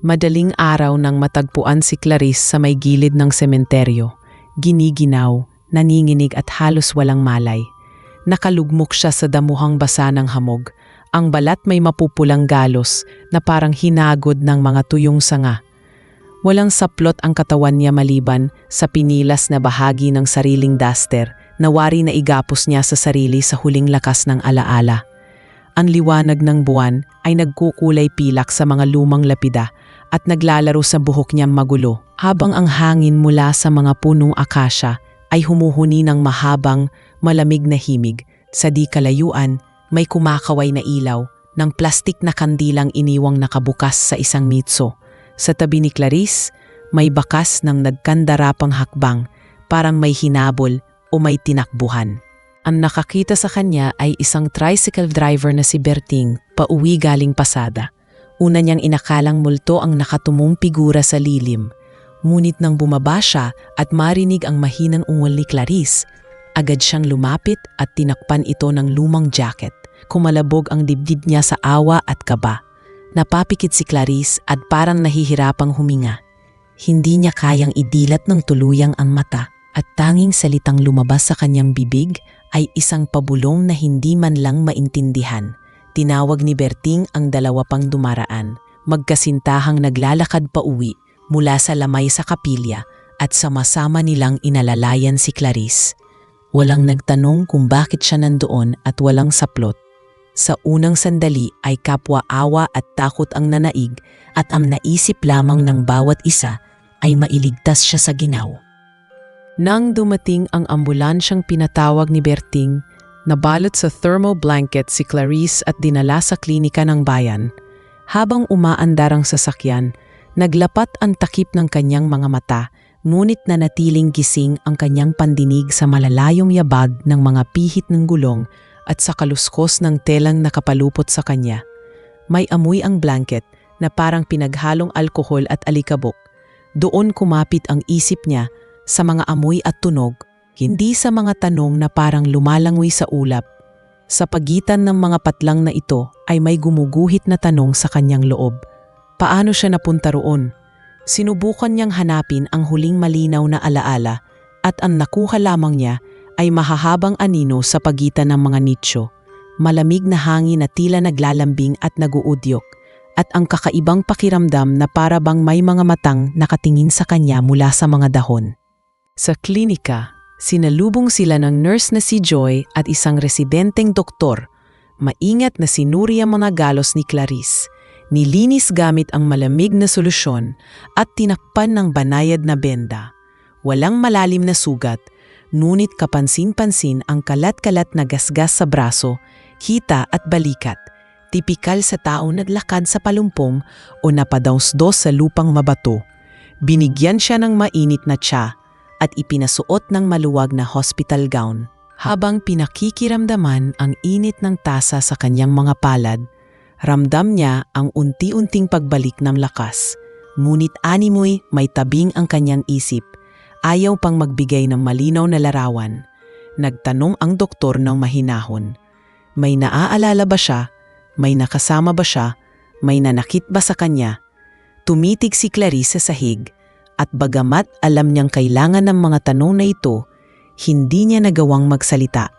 Madaling araw nang matagpuan si Clarice sa may gilid ng sementeryo. Giniginaw, naninginig at halos walang malay. Nakalugmok siya sa damuhang basa ng hamog. Ang balat may mapupulang galos na parang hinagod ng mga tuyong sanga. Walang saplot ang katawan niya maliban sa pinilas na bahagi ng sariling duster na wari na igapos niya sa sarili sa huling lakas ng alaala. Ang liwanag ng buwan ay nagkukulay pilak sa mga lumang lapida at naglalaro sa buhok niyang magulo, habang ang hangin mula sa mga punong akasya ay humuhuni ng mahabang, malamig na himig. Sa di kalayuan, may kumakaway na ilaw ng plastik na kandilang iniwang nakabukas sa isang mitso. Sa tabi ni Clarice, may bakas ng nagkandarapang hakbang, parang may hinabol o may tinakbuhan. Ang nakakita sa kanya ay isang tricycle driver na si Berting, pauwi galing Pasada. Una niyang inakalang multo ang nakatumong figura sa lilim. Ngunit nang bumaba siya at marinig ang mahinang ungol ni Clarice, agad siyang lumapit at tinakpan ito ng lumang jacket. Kumalabog ang dibdib niya sa awa at kaba. Napapikit si Clarice at parang nahihirapang huminga. Hindi niya kayang idilat ng tuluyang ang mata at tanging salitang lumabas sa kanyang bibig ay isang pabulong na hindi man lang maintindihan. Tinawag ni Berting ang dalawa pang dumaraan. Magkasintahang naglalakad pa uwi mula sa lamay sa kapilya at sama-sama nilang inalalayan si Clarice. Walang nagtanong kung bakit siya nandoon at walang saplot. Sa unang sandali ay kapwa-awa at takot ang nanaig at ang naisip lamang ng bawat isa ay mailigtas siya sa ginaw. Nang dumating ang ambulansyang pinatawag ni Berting, nabalot sa thermal blanket si Clarice at dinala sa klinika ng bayan. Habang umaandar ang sasakyan, naglapat ang takip ng kanyang mga mata, ngunit nanatiling gising ang kanyang pandinig sa malalayong yabag ng mga pihit ng gulong at sa kaluskos ng telang nakapalupot sa kanya. May amoy ang blanket na parang pinaghalong alkohol at alikabok. Doon kumapit ang isip niya sa mga amoy at tunog, hindi sa mga tanong na parang lumalangoy sa ulap. Sa pagitan ng mga patlang na ito ay may gumuguhit na tanong sa kanyang loob. Paano siya napunta roon? Sinubukan niyang hanapin ang huling malinaw na alaala at ang nakuha lamang niya ay mahahabang anino sa pagitan ng mga nicho. Malamig na hangin na tila naglalambing at naguudyok at ang kakaibang pakiramdam na para bang may mga matang nakatingin sa kanya mula sa mga dahon. Sa klinika, sinalubong sila ng nurse na si Joy at isang residenteng doktor. Maingat na sinuri ang mga galos ni Clarice. Nilinis gamit ang malamig na solusyon at tinakpan ng banayad na benda. Walang malalim na sugat, ngunit kapansin-pansin ang kalat-kalat na gasgas sa braso, hita at balikat. Tipikal sa tao naglakad sa palumpong o napadausdos sa lupang mabato. Binigyan siya ng mainit na tsa at ipinasuot ng maluwag na hospital gown. Habang pinakikiramdaman ang init ng tasa sa kanyang mga palad, ramdam niya ang unti-unting pagbalik ng lakas. Ngunit animoy may tabing ang kanyang isip. Ayaw pang magbigay ng malinaw na larawan. Nagtanong ang doktor ng mahinahon. May naaalala ba siya? May nakasama ba siya? May nanakit ba sa kanya? Tumitig si Clarice sa sahig. At bagamat alam niyang kailangan ng mga tanong na ito, hindi niya nagawang magsalita.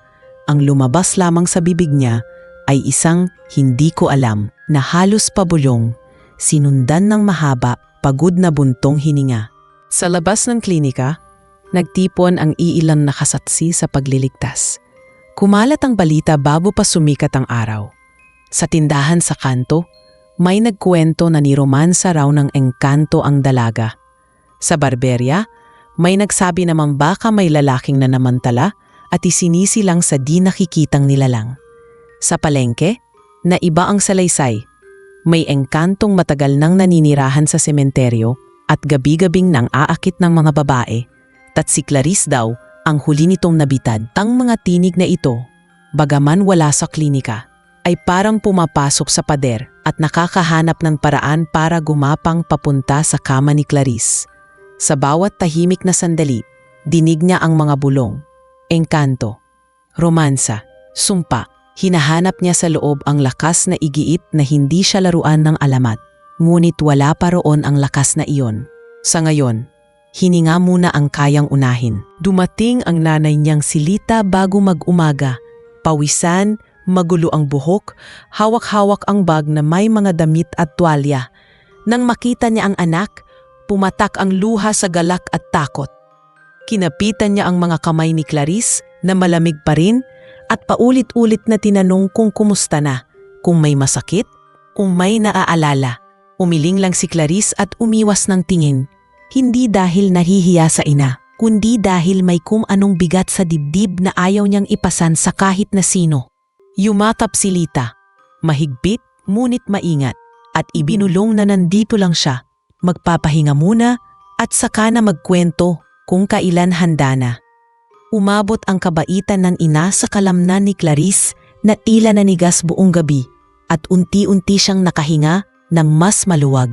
Ang lumabas lamang sa bibig niya ay isang hindi ko alam na halos pabulong, sinundan ng mahaba, pagod na buntong hininga. Sa labas ng klinika, nagtipon ang iilang nakasatsi sa pagliligtas. Kumalat ang balita bago pa sumikat ang araw. Sa tindahan sa kanto, may nagkwento na niromansa raw ng engkanto ang dalaga. Sa barberya, may nagsabi naman baka may lalaking nanamantala at isinisi lang sa di nakikitang nilalang. Sa palengke, na iba ang salaysay. May engkantong matagal nang naninirahan sa sementeryo at gabi-gabing nang aakit ng mga babae. At si Clarice daw ang huli nitong nabitad. Ang mga tinig na ito, bagaman wala sa klinika, ay parang pumapasok sa pader at nakakahanap ng paraan para gumapang papunta sa kama ni Clarice. Sa bawat tahimik na sandali, dinig niya ang mga bulong, engkanto, romansa, sumpa. Hinahanap niya sa loob ang lakas na igiit na hindi siya laruan ng alamat. ngunit wala pa roon ang lakas na iyon. Sa ngayon, hininga muna ang kayang unahin. Dumating ang nanay niyang si Lita bago mag-umaga. Pawisan, magulo ang buhok, hawak-hawak ang bag na may mga damit at tuwalya. Nang makita niya ang anak, pumatak ang luha sa galak at takot. Kinapitan niya ang mga kamay ni Clarice na malamig pa rin at paulit-ulit na tinanong kung kumusta na, kung may masakit, kung may naaalala. Umiling lang si Clarice at umiwas ng tingin. Hindi dahil nahihiya sa ina, kundi dahil may anong bigat sa dibdib na ayaw niyang ipasan sa kahit na sino. Yumakap si Lita, mahigpit ngunit maingat, at ibinulong na nandito lang siya. Magpapahinga muna at saka na magkwento kung kailan handa na. Umabot ang kabaitan ng ina sa kalamnan ni Clarice na tila nanigas buong gabi at unti-unti siyang nakahinga ng mas maluwag.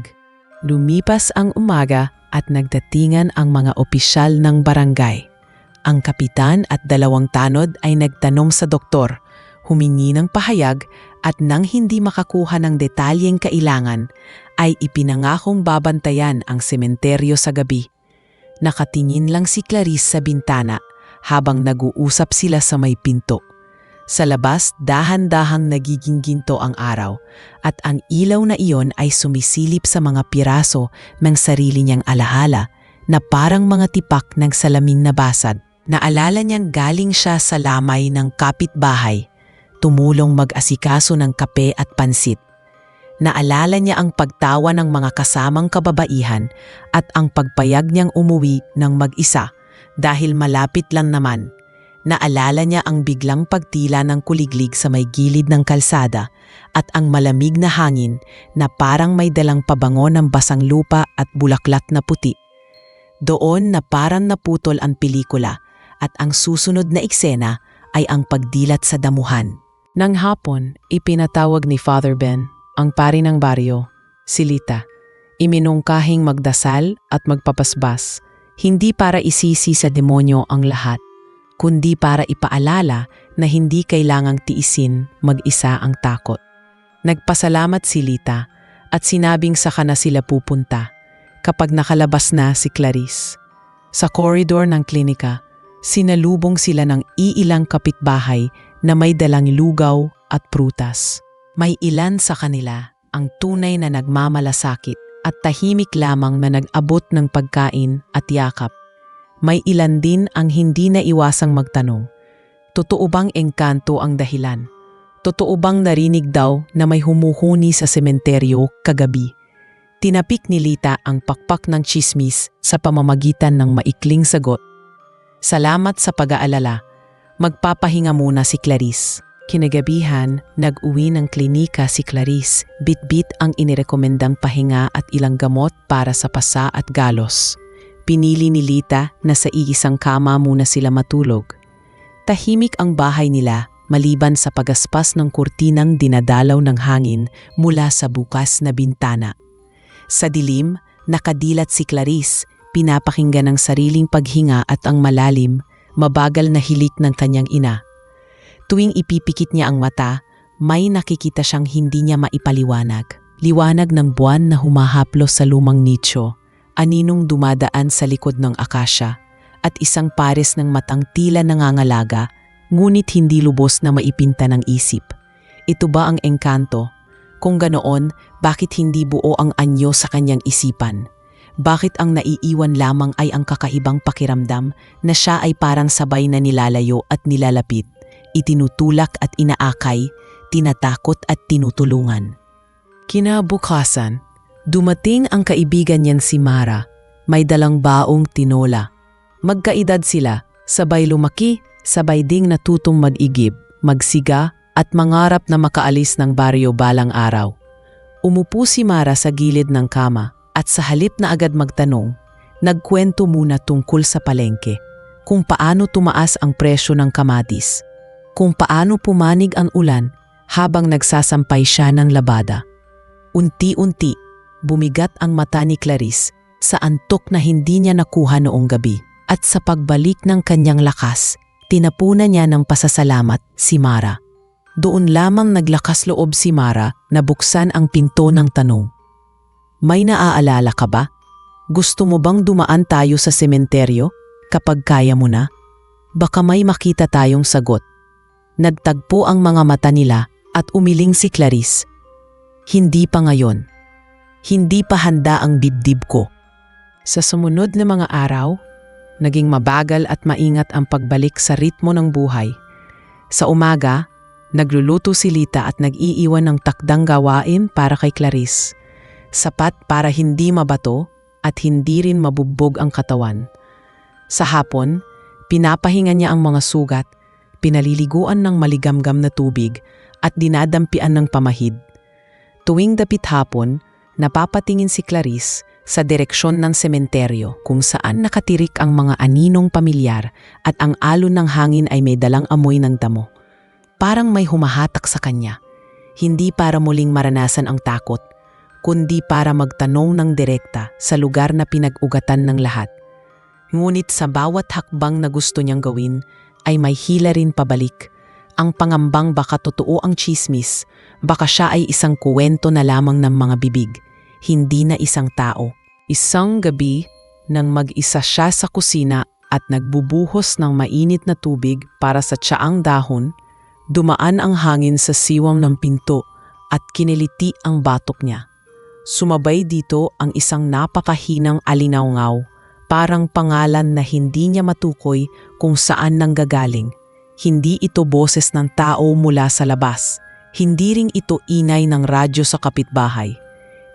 Lumipas ang umaga at nagdatingan ang mga opisyal ng barangay. Ang kapitan at 2 tanod ay nagtanong sa doktor, humingi ng pahayag at nang hindi makakuha ng detalyeng kailangan, ay ipinangakong babantayan ang sementeryo sa gabi. Nakatingin lang si Clarice sa bintana habang nag-uusap sila sa may pinto. Sa labas, dahan-dahang nagiging ginto ang araw at ang ilaw na iyon ay sumisilip sa mga piraso ng sarili niyang alahala na parang mga tipak ng salamin na basad. Naalala niyang galing siya sa lamay ng kapitbahay, tumulong mag-asikaso ng kape at pansit. Naalala niya ang pagtawa ng mga kasamang kababaihan at ang pagpayag niyang umuwi ng mag-isa dahil malapit lang naman. Naalala niya ang biglang pagtila ng kuliglig sa may gilid ng kalsada at ang malamig na hangin na parang may dalang pabango ng basang lupa at bulaklak na puti. Doon na parang naputol ang pelikula at ang susunod na eksena ay ang pagdilat sa damuhan. Nang hapon, ipinatawag ni Father Ben, ang pari ng baryo, si Lita. Iminungkahing magdasal at magpapasbas, hindi para isisi sa demonyo ang lahat, kundi para ipaalala na hindi kailangang tiisin mag-isa ang takot. Nagpasalamat si Lita at sinabing saka na sila pupunta kapag nakalabas na si Clarice. Sa koridor ng klinika, sinalubong sila ng iilang kapitbahay na may dalang lugaw at prutas. May ilan sa kanila ang tunay na nagmamalasakit at tahimik lamang na nag-abot ng pagkain at yakap. May ilan din ang hindi na iwasang magtanong, totoo bang engkanto ang dahilan? Totoo bang narinig daw na may humuhuni sa sementeryo kagabi? Tinapik ni Lita ang pakpak ng tsismis sa pamamagitan ng maikling sagot. Salamat sa pag-aalala. Magpapahinga muna si Clarice. Kinagabihan, nag-uwi ng klinika si Clarice, bit-bit ang inirekomendang pahinga at ilang gamot para sa pasa at galos. Pinili ni Lita na sa iisang kama muna sila matulog. Tahimik ang bahay nila maliban sa pagaspas ng kurtinang dinadalaw ng hangin mula sa bukas na bintana. Sa dilim, nakadilat si Clarice, pinapakinggan ang sariling paghinga at ang malalim, mabagal na hilik ng kanyang ina. Tuwing ipipikit niya ang mata, may nakikita siyang hindi niya maipaliwanag. Liwanag ng buwan na humahaplos sa lumang nicho, aninong dumadaan sa likod ng akasya, at isang pares ng matang tila nangangalaga, ngunit hindi lubos na maipinta ng isip. Ito ba ang engkanto? Kung ganoon, bakit hindi buo ang anyo sa kanyang isipan? Bakit ang naiiwan lamang ay ang kakaibang pakiramdam na siya ay parang sabay na nilalayo at nilalapit, itinutulak at inaakay, tinatakot at tinutulungan? Kinabukasan, dumating ang kaibigan niyang si Mara, may dalang baong tinola. Magkaedad sila, sabay lumaki, sabay ding natutong mag-igib, magsiga at mangarap na makaalis ng baryo balang araw. Umupo si Mara sa gilid ng kama at sa halip na agad magtanong, nagkwento muna tungkol sa palengke, kung paano tumaas ang presyo ng kamatis, kung paano pumanig ang ulan habang nagsasampay siya ng labada. Unti-unti, bumigat ang mata ni Clarice sa antok na hindi niya nakuha noong gabi at sa pagbalik ng kanyang lakas, tinapunan niya ng pasasalamat si Mara. Doon lamang naglakas loob si Mara na buksan ang pinto ng tanong. May naaalala ka ba? Gusto mo bang dumaan tayo sa sementeryo kapag kaya mo na? Baka may makita tayong sagot. Nagtagpo ang mga mata nila at umiling si Clarice. Hindi pa ngayon. Hindi pa handa ang dibdib ko. Sa sumunod na mga araw, naging mabagal at maingat ang pagbalik sa ritmo ng buhay. Sa umaga, nagluluto si Lita at nag-iiwan ng takdang gawain para kay Clarice. Sapat para hindi mabato at hindi rin mabugbog ang katawan. Sa hapon, pinapahinga niya ang mga sugat, pinaliliguan ng maligamgam na tubig at dinadampian ng pamahid. Tuwing dapit hapon, napapatingin si Clarice sa direksyon ng sementeryo kung saan nakatirik ang mga aninong pamilyar at ang alon ng hangin ay may dalang amoy ng damo. Parang may humahatak sa kanya, hindi para muling maranasan ang takot, kundi para magtanong ng direkta sa lugar na pinag-ugatan ng lahat. Ngunit sa bawat hakbang na gusto niyang gawin, ay may hila rin pabalik. Ang pangambang baka totoo ang tsismis, baka siya ay isang kuwento na lamang ng mga bibig, hindi na isang tao. Isang gabi, nang mag-isa siya sa kusina at nagbubuhos ng mainit na tubig para sa tsaang dahon, dumaan ang hangin sa siwang ng pinto at kiniliti ang batok niya. Sumabay dito ang isang napakahinang alinawngaw, parang pangalan na hindi niya matukoy kung saan nanggagaling. Hindi ito boses ng tao mula sa labas, hindi ring ito ingay ng radyo sa kapitbahay.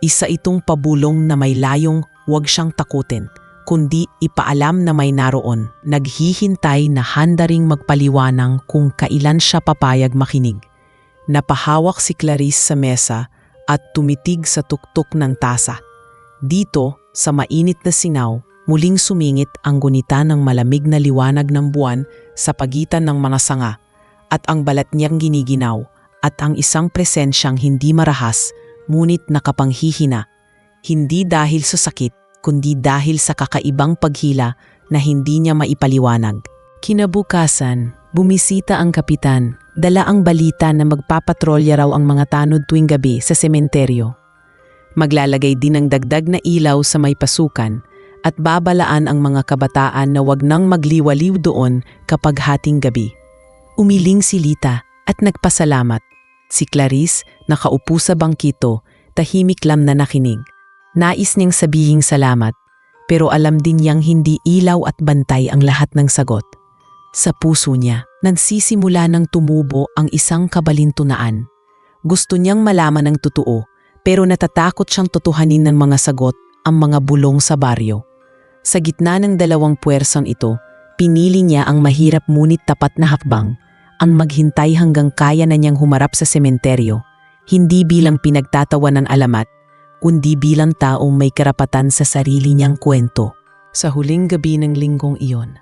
Isa itong pabulong na may layong huwag siyang takutin, kundi ipaalam na may naroon, naghihintay na handa ring magpaliwanang kung kailan siya papayag makinig. Napahawak si Clarice sa mesa at tumitig sa tuktok ng tasa. Dito, sa mainit na sinaw, muling sumingit ang gunita ng malamig na liwanag ng buwan sa pagitan ng mga sanga at ang balat niyang giniginaw at ang isang presensyang hindi marahas ngunit nakapanghihina. Hindi dahil sa sakit, kundi dahil sa kakaibang paghila na hindi niya maipaliwanag. Kinabukasan, bumisita ang kapitan. Dala ang balita na magpapatrolya raw ang mga tanod tuwing gabi sa sementeryo. Maglalagay din ng dagdag na ilaw sa may pasukan at babalaan ang mga kabataan na wag nang magliwaliw doon kapag hating gabi. Umiling si Lita at nagpasalamat. Si Clarice, nakaupo sa bangkito, tahimik lang na nakinig. Nais niyang sabihing salamat, pero alam din niyang hindi ilaw at bantay ang lahat ng sagot. Sa puso niya, nagsisimula ng tumubo ang isang kabalintunaan. Gusto niyang malaman ang totoo, pero natatakot siyang tutuhanin ng mga sagot ang mga bulong sa baryo. Sa gitna ng dalawang puwersang ito, pinili niya ang mahirap ngunit tapat na hakbang, ang maghintay hanggang kaya na niyang humarap sa sementeryo, hindi bilang pinagtatawan ng alamat, kundi bilang taong may karapatan sa sarili niyang kwento. Sa huling gabi ng linggong iyon,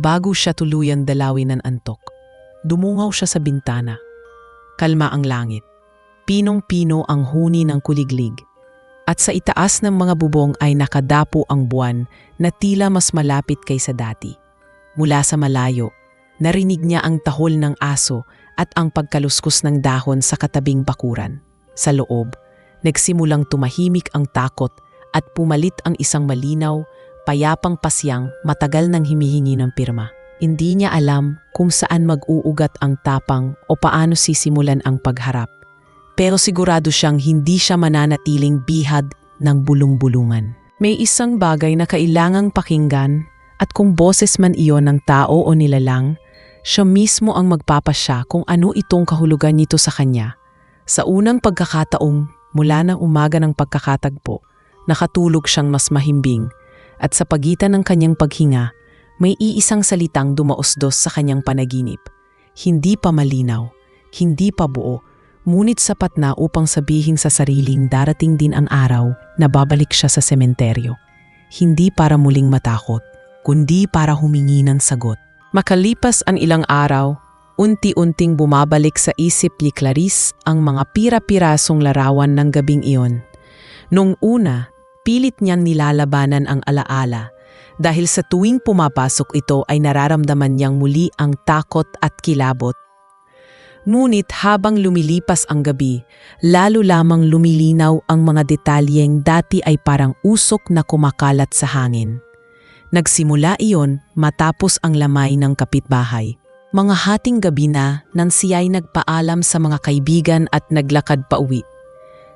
bago siya tuluyang dalawin ng antok, dumungaw siya sa bintana. Kalma ang langit. Pinong-pino ang huni ng kuliglig. At sa itaas ng mga bubong ay nakadapo ang buwan na tila mas malapit kaysa dati. Mula sa malayo, narinig niya ang tahol ng aso at ang pagkaluskus ng dahon sa katabing bakuran. Sa loob, nagsimulang tumahimik ang takot at pumalit ang isang malinaw, payapang pasyang matagal nang himihingi ng pirma. Hindi niya alam kung saan mag-uugat ang tapang o paano sisimulan ang pagharap. Pero sigurado siyang hindi siya mananatiling bihad ng bulong-bulungan. May isang bagay na kailangang pakinggan at kung boses man iyon ng tao o nilalang, siya mismo ang magpapasya kung ano itong kahulugan nito sa kanya. Sa unang pagkakataong mula ng umaga ng pagkakatagpo, nakatulog siyang mas mahimbing. At sa pagitan ng kanyang paghinga, may iisang salitang dumaosdos sa kanyang panaginip. Hindi pa malinaw, hindi pa buo, ngunit sapat na upang sabihin sa sariling darating din ang araw na babalik siya sa sementeryo. Hindi para muling matakot, kundi para humingi ng sagot. Makalipas ang ilang araw, unti-unting bumabalik sa isip ni Clarice ang mga pira-pirasong larawan ng gabing iyon. Nung una, pilit niyang nilalabanan ang alaala dahil sa tuwing pumapasok ito ay nararamdaman niyang muli ang takot at kilabot. Ngunit habang lumilipas ang gabi, lalo lamang lumilinaw ang mga detalyeng dati ay parang usok na kumakalat sa hangin. Nagsimula iyon matapos ang lamay ng kapitbahay. Mga hating gabi na nang siya'y nagpaalam sa mga kaibigan at naglakad pauwi.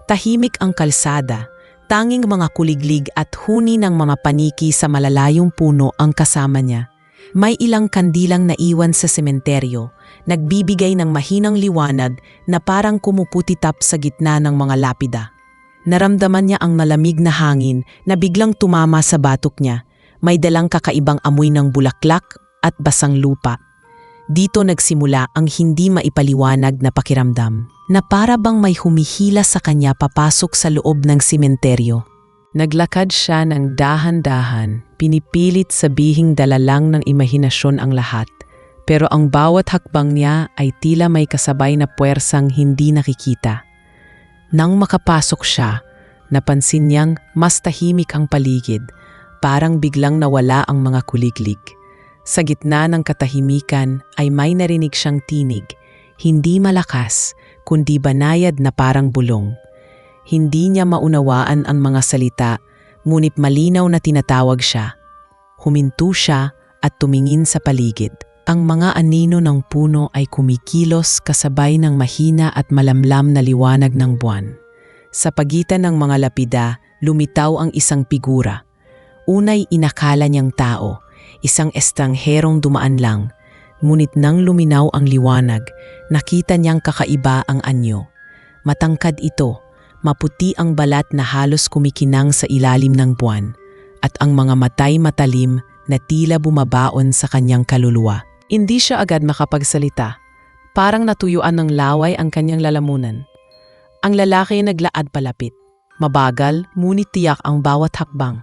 Tahimik ang kalsada, tanging mga kuliglig at huni ng mga paniki sa malalayong puno ang kasama niya. May ilang kandilang naiwan sa sementeryo, nagbibigay ng mahinang liwanag na parang kumuputitap sa gitna ng mga lapida. Naramdaman niya ang malamig na hangin na biglang tumama sa batok niya. May dalang kakaibang amoy ng bulaklak at basang lupa. Dito nagsimula ang hindi maipaliwanag na pakiramdam, na para bang may humihila sa kanya papasok sa loob ng sementeryo. Naglakad siya ng dahan-dahan, pinipilit sabihing dala lang ng imahinasyon ang lahat. Pero ang bawat hakbang niya ay tila may kasabay na puwersang hindi nakikita. Nang makapasok siya, napansin niyang mas tahimik ang paligid, parang biglang nawala ang mga kuliglig. Sa gitna ng katahimikan ay may narinig siyang tinig, hindi malakas, kundi banayad na parang bulong. Hindi niya maunawaan ang mga salita, ngunit malinaw na tinatawag siya. Huminto siya at tumingin sa paligid. Ang mga anino ng puno ay kumikilos kasabay ng mahina at malamlam na liwanag ng buwan. Sa pagitan ng mga lapida, lumitaw ang isang figura. Unay inakala niyang tao, isang estrangherong dumaan lang. Ngunit nang luminaw ang liwanag, nakita niyang kakaiba ang anyo. Matangkad ito. Maputi ang balat na halos kumikinang sa ilalim ng buwan, at ang mga matay matalim na tila bumabaon sa kanyang kaluluwa. Hindi siya agad makapagsalita. Parang natuyuan ng laway ang kanyang lalamunan. Ang lalaki naglaad palapit. Mabagal, ngunit tiyak ang bawat hakbang.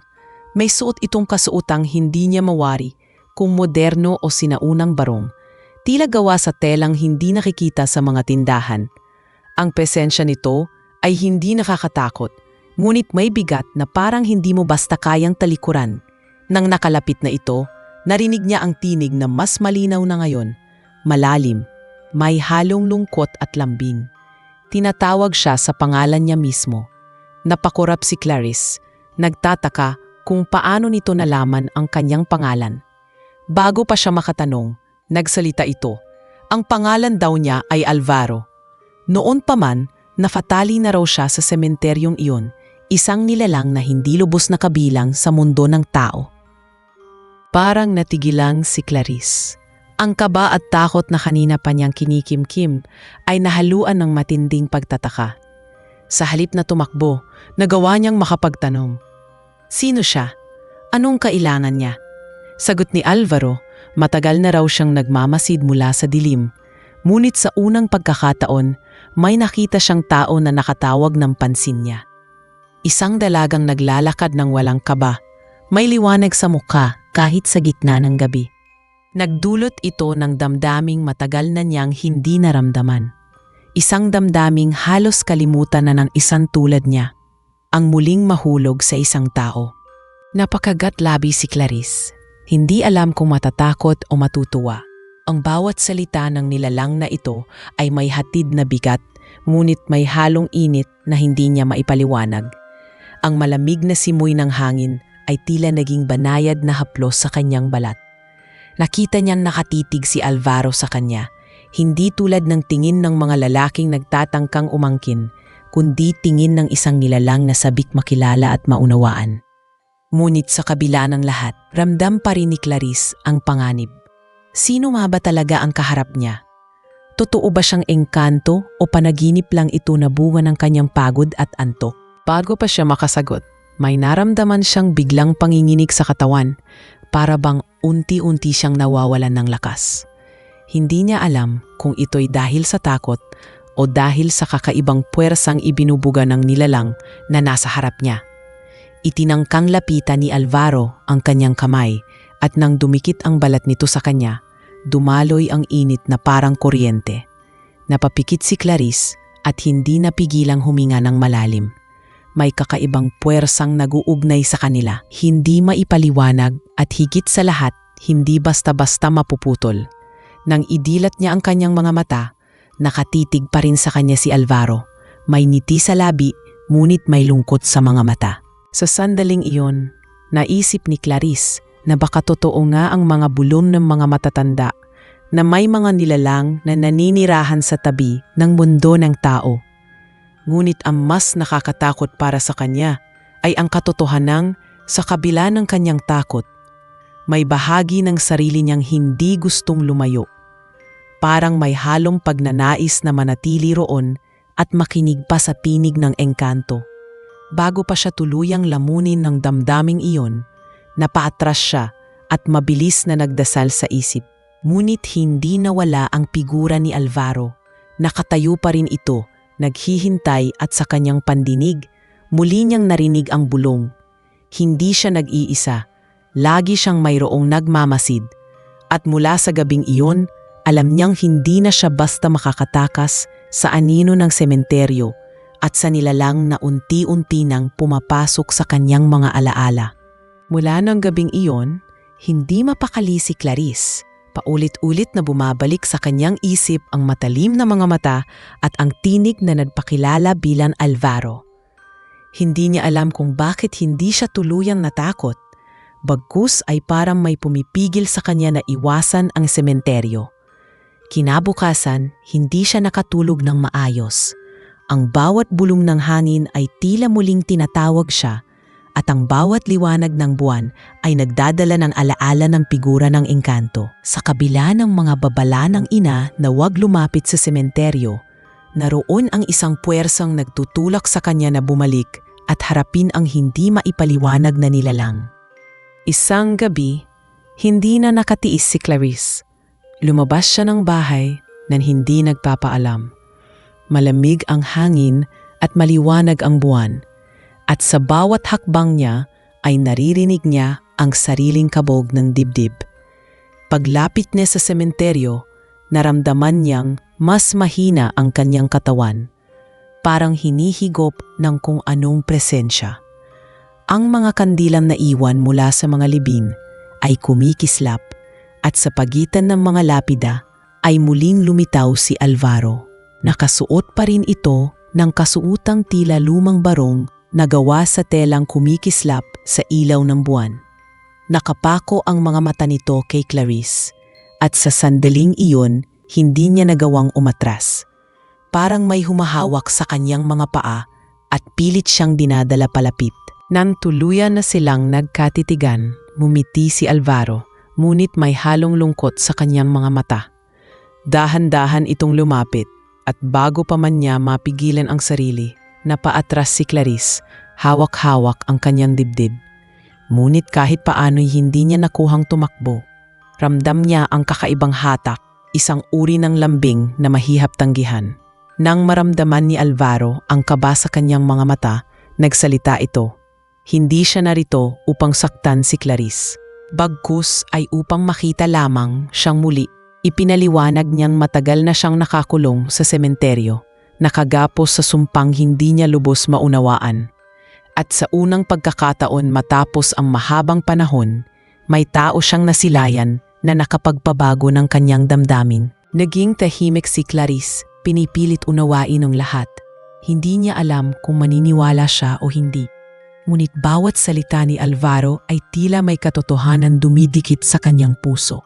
May suot itong kasuotang hindi niya mawari kung moderno o sinaunang barong. Tila gawa sa telang hindi nakikita sa mga tindahan. Ang presensya nito ay hindi nakakatakot, ngunit may bigat na parang hindi mo basta kayang talikuran. Nang nakalapit na ito, narinig niya ang tinig na mas malinaw na ngayon, malalim, may halong lungkot at lambing. Tinatawag siya sa pangalan niya mismo. Napakurap si Clarice, nagtataka kung paano nito nalaman ang kanyang pangalan. Bago pa siya makatanong, nagsalita ito. Ang pangalan daw niya ay Alvaro. Noon pa man, nafatali na raw siya sa sementeryong iyon, isang nilalang na hindi lubos na kabilang sa mundo ng tao. Parang natigilang si Clarice. Ang kaba at takot na kanina pa niyang kinikimkim ay nahaluan ng matinding pagtataka. Sa halip na tumakbo, nagawa niyang makapagtanong. Sino siya? Anong kailangan niya? Sagot ni Alvaro, matagal na raw siyang nagmamasid mula sa dilim. Ngunit sa unang pagkakataon, may nakita siyang tao na nakatawag ng pansin niya. Isang dalagang naglalakad ng walang kaba. May liwanag sa mukha kahit sa gitna ng gabi. Nagdulot ito ng damdaming matagal na niyang hindi naramdaman. Isang damdaming halos kalimutan na ng isang tulad niya. Ang muling mahulog sa isang tao. Napakagat labi si Clarice. Hindi alam kung matatakot o matutuwa. Ang bawat salita ng nilalang na ito ay may hatid na bigat, ngunit may halong init na hindi niya maipaliwanag. Ang malamig na simoy ng hangin ay tila naging banayad na haplos sa kanyang balat. Nakita niyang nakatitig si Alvaro sa kanya, hindi tulad ng tingin ng mga lalaking nagtatangkang umangkin, kundi tingin ng isang nilalang na sabik makilala at maunawaan. Ngunit sa kabila ng lahat, ramdam pa rin ni Clarice ang panganib. Sino nga ba talaga ang kaharap niya? Totoo ba siyang engkanto o panaginip lang ito na bunga ng kanyang pagod at antok? Bago pa siya makasagot, may naramdaman siyang biglang panginginig sa katawan, para bang unti-unti siyang nawawalan ng lakas. Hindi niya alam kung ito'y dahil sa takot o dahil sa kakaibang puwersang ibinubuga ng nilalang na nasa harap niya. Itinangkang lapitan ni Alvaro ang kanyang kamay at nang dumikit ang balat nito sa kanya, dumaloy ang init na parang kuryente. Napapikit si Clarice at hindi napigilang huminga ng malalim. May kakaibang puwersang naguugnay sa kanila, hindi maipaliwanag at higit sa lahat, hindi basta-basta mapuputol. Nang idilat niya ang kanyang mga mata, Nakatitig pa rin sa kanya si Alvaro. May ngiti sa labi, ngunit may lungkot sa mga mata. Sa sandaling iyon, naisip ni Clarice na baka totoo nga ang mga bulong ng mga matatanda na may mga nilalang na naninirahan sa tabi ng mundo ng tao. Ngunit ang mas nakakatakot para sa kanya ay ang katotohanang sa kabila ng kanyang takot, may bahagi ng sarili niyang hindi gustong lumayo. Parang may halong pagnanais na manatili roon at makinig pa sa tinig ng engkanto. Bago pa siya tuluyang lamunin ng damdaming iyon, napaatras siya at mabilis na nagdasal sa isip. Ngunit hindi nawala ang figura ni Alvaro. Nakatayo pa rin ito, naghihintay at sa kanyang pandinig, muli niyang narinig ang bulong. Hindi siya nag-iisa, lagi siyang mayroong nagmamasid. At mula sa gabing iyon, alam niyang hindi na siya basta makakatakas sa anino ng sementeryo at sa nilalang na unti-unti nang pumapasok sa kanyang mga alaala. Mula ng gabing iyon, hindi mapakali si Clarice. Paulit-ulit na bumabalik sa kanyang isip ang matalim na mga mata at ang tinig na nagpakilala bilang Alvaro. Hindi niya alam kung bakit hindi siya tuluyang natakot. Bagkus ay parang may pumipigil sa kanya na iwasan ang sementeryo. Kinabukasan, hindi siya nakatulog ng maayos. Ang bawat bulong ng hangin ay tila muling tinatawag siya at ang bawat liwanag ng buwan ay nagdadala ng alaala ng figura ng engkanto. Sa kabila ng mga babala ng ina na huwag lumapit sa sementeryo, naroon ang isang puwersang nagtutulak sa kanya na bumalik at harapin ang hindi maipaliwanag na nilalang. Isang gabi, hindi na nakatiis si Clarice. Lumabas siya ng bahay nang hindi nagpapaalam. Malamig ang hangin at maliwanag ang buwan. At sa bawat hakbang niya ay naririnig niya ang sariling kabog ng dibdib. Paglapit niya sa sementeryo, naramdaman niyang mas mahina ang kanyang katawan. Parang hinihigop ng kung anong presensya. Ang mga kandilang naiwan mula sa mga libing ay kumikislap at sa pagitan ng mga lapida ay muling lumitaw si Alvaro. Nakasuot pa rin ito ng kasuotang tila lumang barong na gawa sa telang kumikislap sa ilaw ng buwan. Nakapako ang mga mata nito kay Clarice at sa sandaling iyon hindi niya nagawang umatras. Parang may humahawak sa kanyang mga paa at pilit siyang dinadala palapit. Nang tuluyan na silang nagkatitigan, mumiti si Alvaro, ngunit may halong lungkot sa kanyang mga mata. Dahan-dahan itong lumapit at bago pa man niya mapigilan ang sarili, napaatras si Clarice, hawak-hawak ang kanyang dibdib. Ngunit kahit paano'y hindi niya nakuhang tumakbo. Ramdam niya ang kakaibang hatak, isang uri ng lambing na mahihap tanggihan. Nang maramdaman ni Alvaro ang kaba sa kanyang mga mata, nagsalita ito. Hindi siya narito upang saktan si Clarice. Bagkus ay upang makita lamang siyang muli. Ipinaliwanag niyang matagal na siyang nakakulong sa sementeryo, nakagapos sa sumpang hindi niya lubos maunawaan. At sa unang pagkakataon matapos ang mahabang panahon, may tao siyang nasilayan na nakapagpabago ng kanyang damdamin. Naging tahimik si Clarice, pinipilit unawain ng lahat. Hindi niya alam kung maniniwala siya o hindi. Ngunit bawat salita ni Alvaro ay tila may katotohanan dumidikit sa kanyang puso.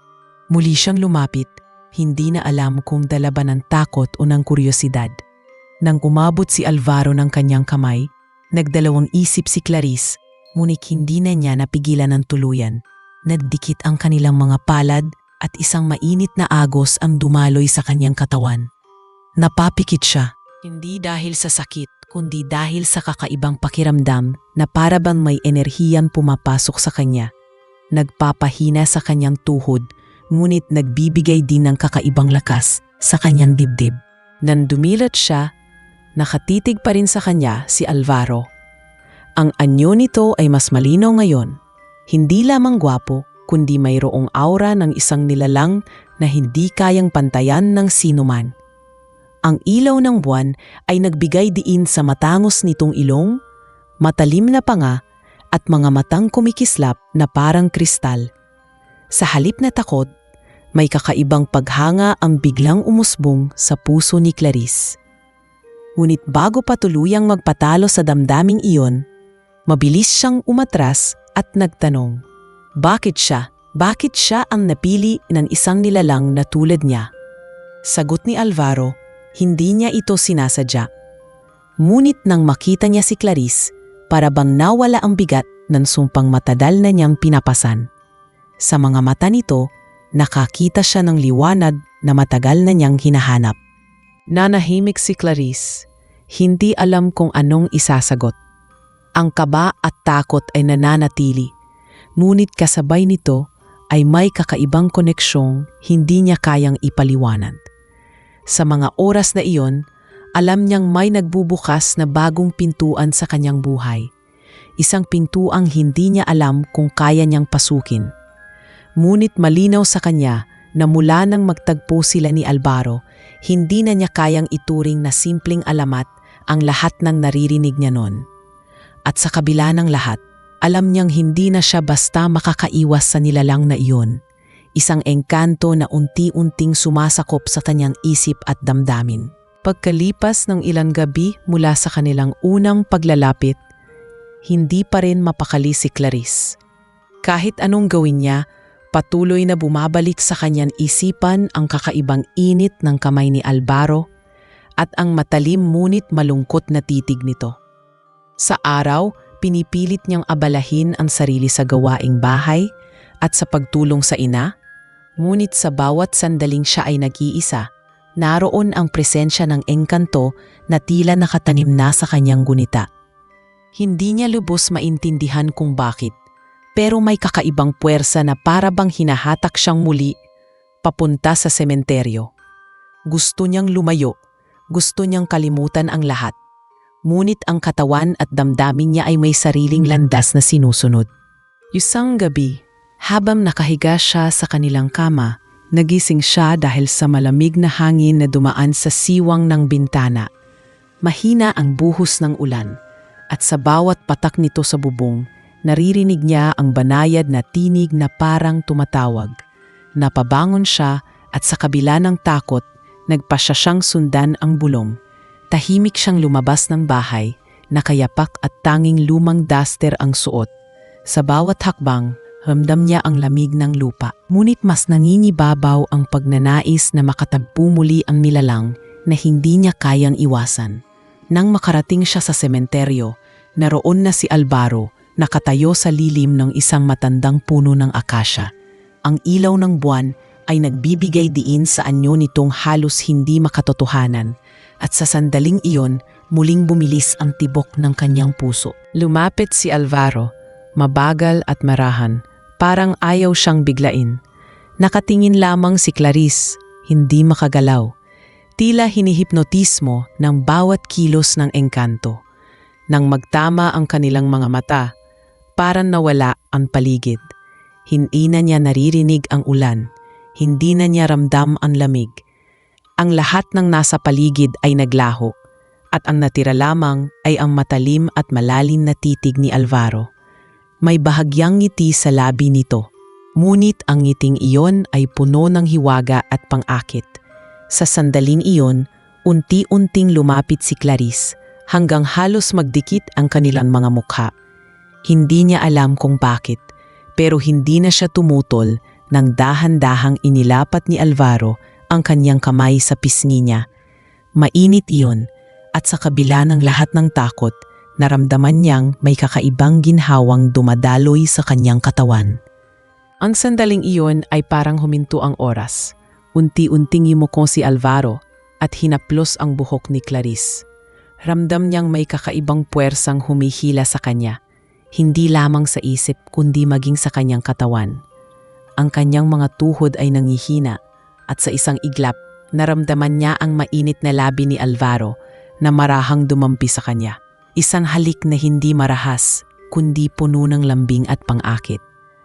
Muli siyang lumapit, hindi na alam kung dala ba ng takot o ng kuryosidad. Nang umabot si Alvaro ng kanyang kamay, nagdalawang isip si Clarice, ngunit hindi na niya napigilan ng tuluyan. Nagdikit ang kanilang mga palad at isang mainit na agos ang dumaloy sa kanyang katawan. Napapikit siya, hindi dahil sa sakit, kundi dahil sa kakaibang pakiramdam na para bang may enerhiyan pumapasok sa kanya. Nagpapahina sa kanyang tuhod, ngunit nagbibigay din ng kakaibang lakas sa kanyang dibdib. Nang dumilat siya, nakatitig pa rin sa kanya si Alvaro. Ang anyo nito ay mas malinaw ngayon. Hindi lamang gwapo, kundi mayroong aura ng isang nilalang na hindi kayang pantayan ng sinuman. Ang ilaw ng buwan ay nagbigay diin sa matangos nitong ilong, matalim na panga at mga matang kumikislap na parang kristal. Sa halip na takot, May kakaibang paghanga ang biglang umusbong sa puso ni Clarice. Ngunit bago pa tuluyang magpatalo sa damdaming iyon, mabilis siyang umatras at nagtanong, bakit siya? Bakit siya ang napili ng isang nilalang na tulad niya? Sagot ni Alvaro, hindi niya ito sinasadya. Ngunit nang makita niya si Clarice, para bang nawala ang bigat ng sumpang matagal na niyang pinapasan. Sa mga mata nito, nakakita siya ng liwanag na matagal na niyang hinahanap. Nanahimik si Clarice, hindi alam kung anong isasagot. Ang kaba at takot ay nananatili, ngunit kasabay nito ay may kakaibang koneksyong hindi niya kayang ipaliwanag. Sa mga oras na iyon, alam niyang may nagbubukas na bagong pintuan sa kanyang buhay. Isang pintuang hindi niya alam kung kaya niyang pasukin. Ngunit malinaw sa kanya na mula nang magtagpo sila ni Alvaro, hindi na niya kayang ituring na simpleng alamat ang lahat ng naririnig niya noon. At sa kabila ng lahat, alam niyang hindi na siya basta makakaiwas sa nilalang na iyon. Isang engkanto na unti-unting sumasakop sa kanyang isip at damdamin. Pagkalipas ng ilang gabi mula sa kanilang unang paglalapit, hindi pa rin mapakali si Clarice. Kahit anong gawin niya, patuloy na bumabalik sa kanyang isipan ang kakaibang init ng kamay ni Alvaro at ang matalim ngunit malungkot na titig nito. Sa araw, pinipilit niyang abalahin ang sarili sa gawaing bahay at sa pagtulong sa ina, ngunit sa bawat sandaling siya ay nag-iisa, naroon ang presensya ng engkanto na tila nakatanim na sa kanyang gunita. Hindi niya lubos maintindihan kung bakit, pero may kakaibang puwersa na para bang hinahatak siyang muli papunta sa sementeryo. Gusto niyang lumayo, gusto niyang kalimutan ang lahat. Ngunit ang katawan at damdamin niya ay may sariling landas na sinusunod. Isang gabi, habang nakahiga siya sa kanilang kama, nagising siya dahil sa malamig na hangin na dumaan sa siwang ng bintana. Mahina ang buhos ng ulan, at sa bawat patak nito sa bubong, naririnig niya ang banayad na tinig na parang tumatawag. Napabangon siya at sa kabila ng takot, nagpasya siyang sundan ang bulong. Tahimik siyang lumabas ng bahay, nakayapak at tanging lumang duster ang suot. Sa bawat hakbang, ramdam niya ang lamig ng lupa. Ngunit mas nangingibabaw ang pagnanais na makatagpo muli ang nilalang na hindi niya kayang iwasan. Nang makarating siya sa sementeryo, naroon na si Alvaro, nakatayo sa lilim ng isang matandang puno ng akasya. Ang ilaw ng buwan ay nagbibigay diin sa anyo nitong halos hindi makatotohanan, at sa sandaling iyon, muling bumilis ang tibok ng kanyang puso. Lumapit si Alvaro, mabagal at marahan, parang ayaw siyang biglain. Nakatingin lamang si Clarice, hindi makagalaw. Tila hinihipnotismo ng bawat kilos ng engkanto. Nang magtama ang kanilang mga mata, parang nawala ang paligid. Hindi na niya naririnig ang ulan. Hindi na niya ramdam ang lamig. Ang lahat ng nasa paligid ay naglaho, at ang natira lamang ay ang matalim at malalim na titig ni Alvaro. May bahagyang ngiti sa labi nito, ngunit ang ngiting iyon ay puno ng hiwaga at pang-akit. Sa sandaling iyon, unti-unting lumapit si Clarice hanggang halos magdikit ang kanilang mga mukha. Hindi niya alam kung bakit, pero hindi na siya tumutol nang dahan-dahang inilapat ni Alvaro ang kanyang kamay sa pisngi niya. Mainit iyon, at sa kabila ng lahat ng takot, naramdaman niyang may kakaibang ginhawang dumadaloy sa kanyang katawan. Ang sandaling iyon ay parang huminto ang oras. Unti-unting yumukong si Alvaro at hinaplos ang buhok ni Clarice. Ramdam niyang may kakaibang puwersang humihila sa kanya, hindi lamang sa isip kundi maging sa kanyang katawan. Ang kanyang mga tuhod ay nangihina at sa isang iglap, naramdaman niya ang mainit na labi ni Alvaro na marahang dumampi sa kanya. Isang halik na hindi marahas, kundi puno ng lambing at pang-akit.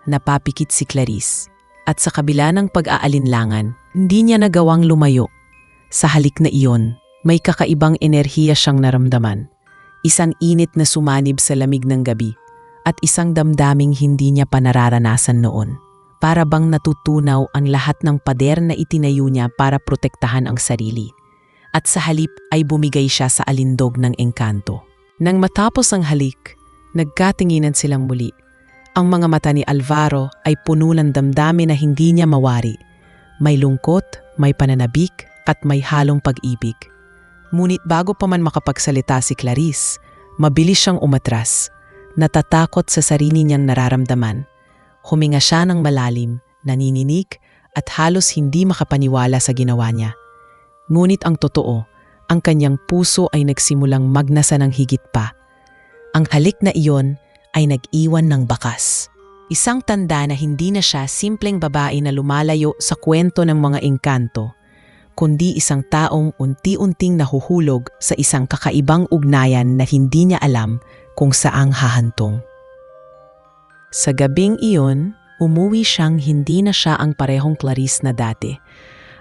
Napapikit si Clarice, at sa kabila ng pag-aalinlangan, hindi niya nagawang lumayo. Sa halik na iyon, may kakaibang enerhiya siyang naramdaman. Isang init na sumanib sa lamig ng gabi, at isang damdaming hindi niya pa nararanasan noon. para bang natutunaw ang lahat ng pader na itinayo niya para protektahan ang sarili. At sa halip ay bumigay siya sa alindog ng engkanto. Nang matapos ang halik, nagkatinginan silang muli. Ang mga mata ni Alvaro ay puno ng damdamin na hindi niya mawari. May lungkot, may pananabik, at may halong pag-ibig. Ngunit bago pa man makapagsalita si Clarice, mabilis siyang umatras. Natatakot sa sarili niyang nararamdaman. Huminga siya ng malalim, nanininig, at halos hindi makapaniwala sa ginawa niya. Ngunit ang totoo, ang kanyang puso ay nagsimulang magnasa ng higit pa. Ang halik na iyon ay nag-iwan ng bakas. Isang tanda na hindi na siya simpleng babae na lumalayo sa kwento ng mga engkanto, kundi isang taong unti-unting nahuhulog sa isang kakaibang ugnayan na hindi niya alam kung saang hahantong. Sa gabing iyon, umuwi siyang hindi na siya ang parehong Clarice na dati.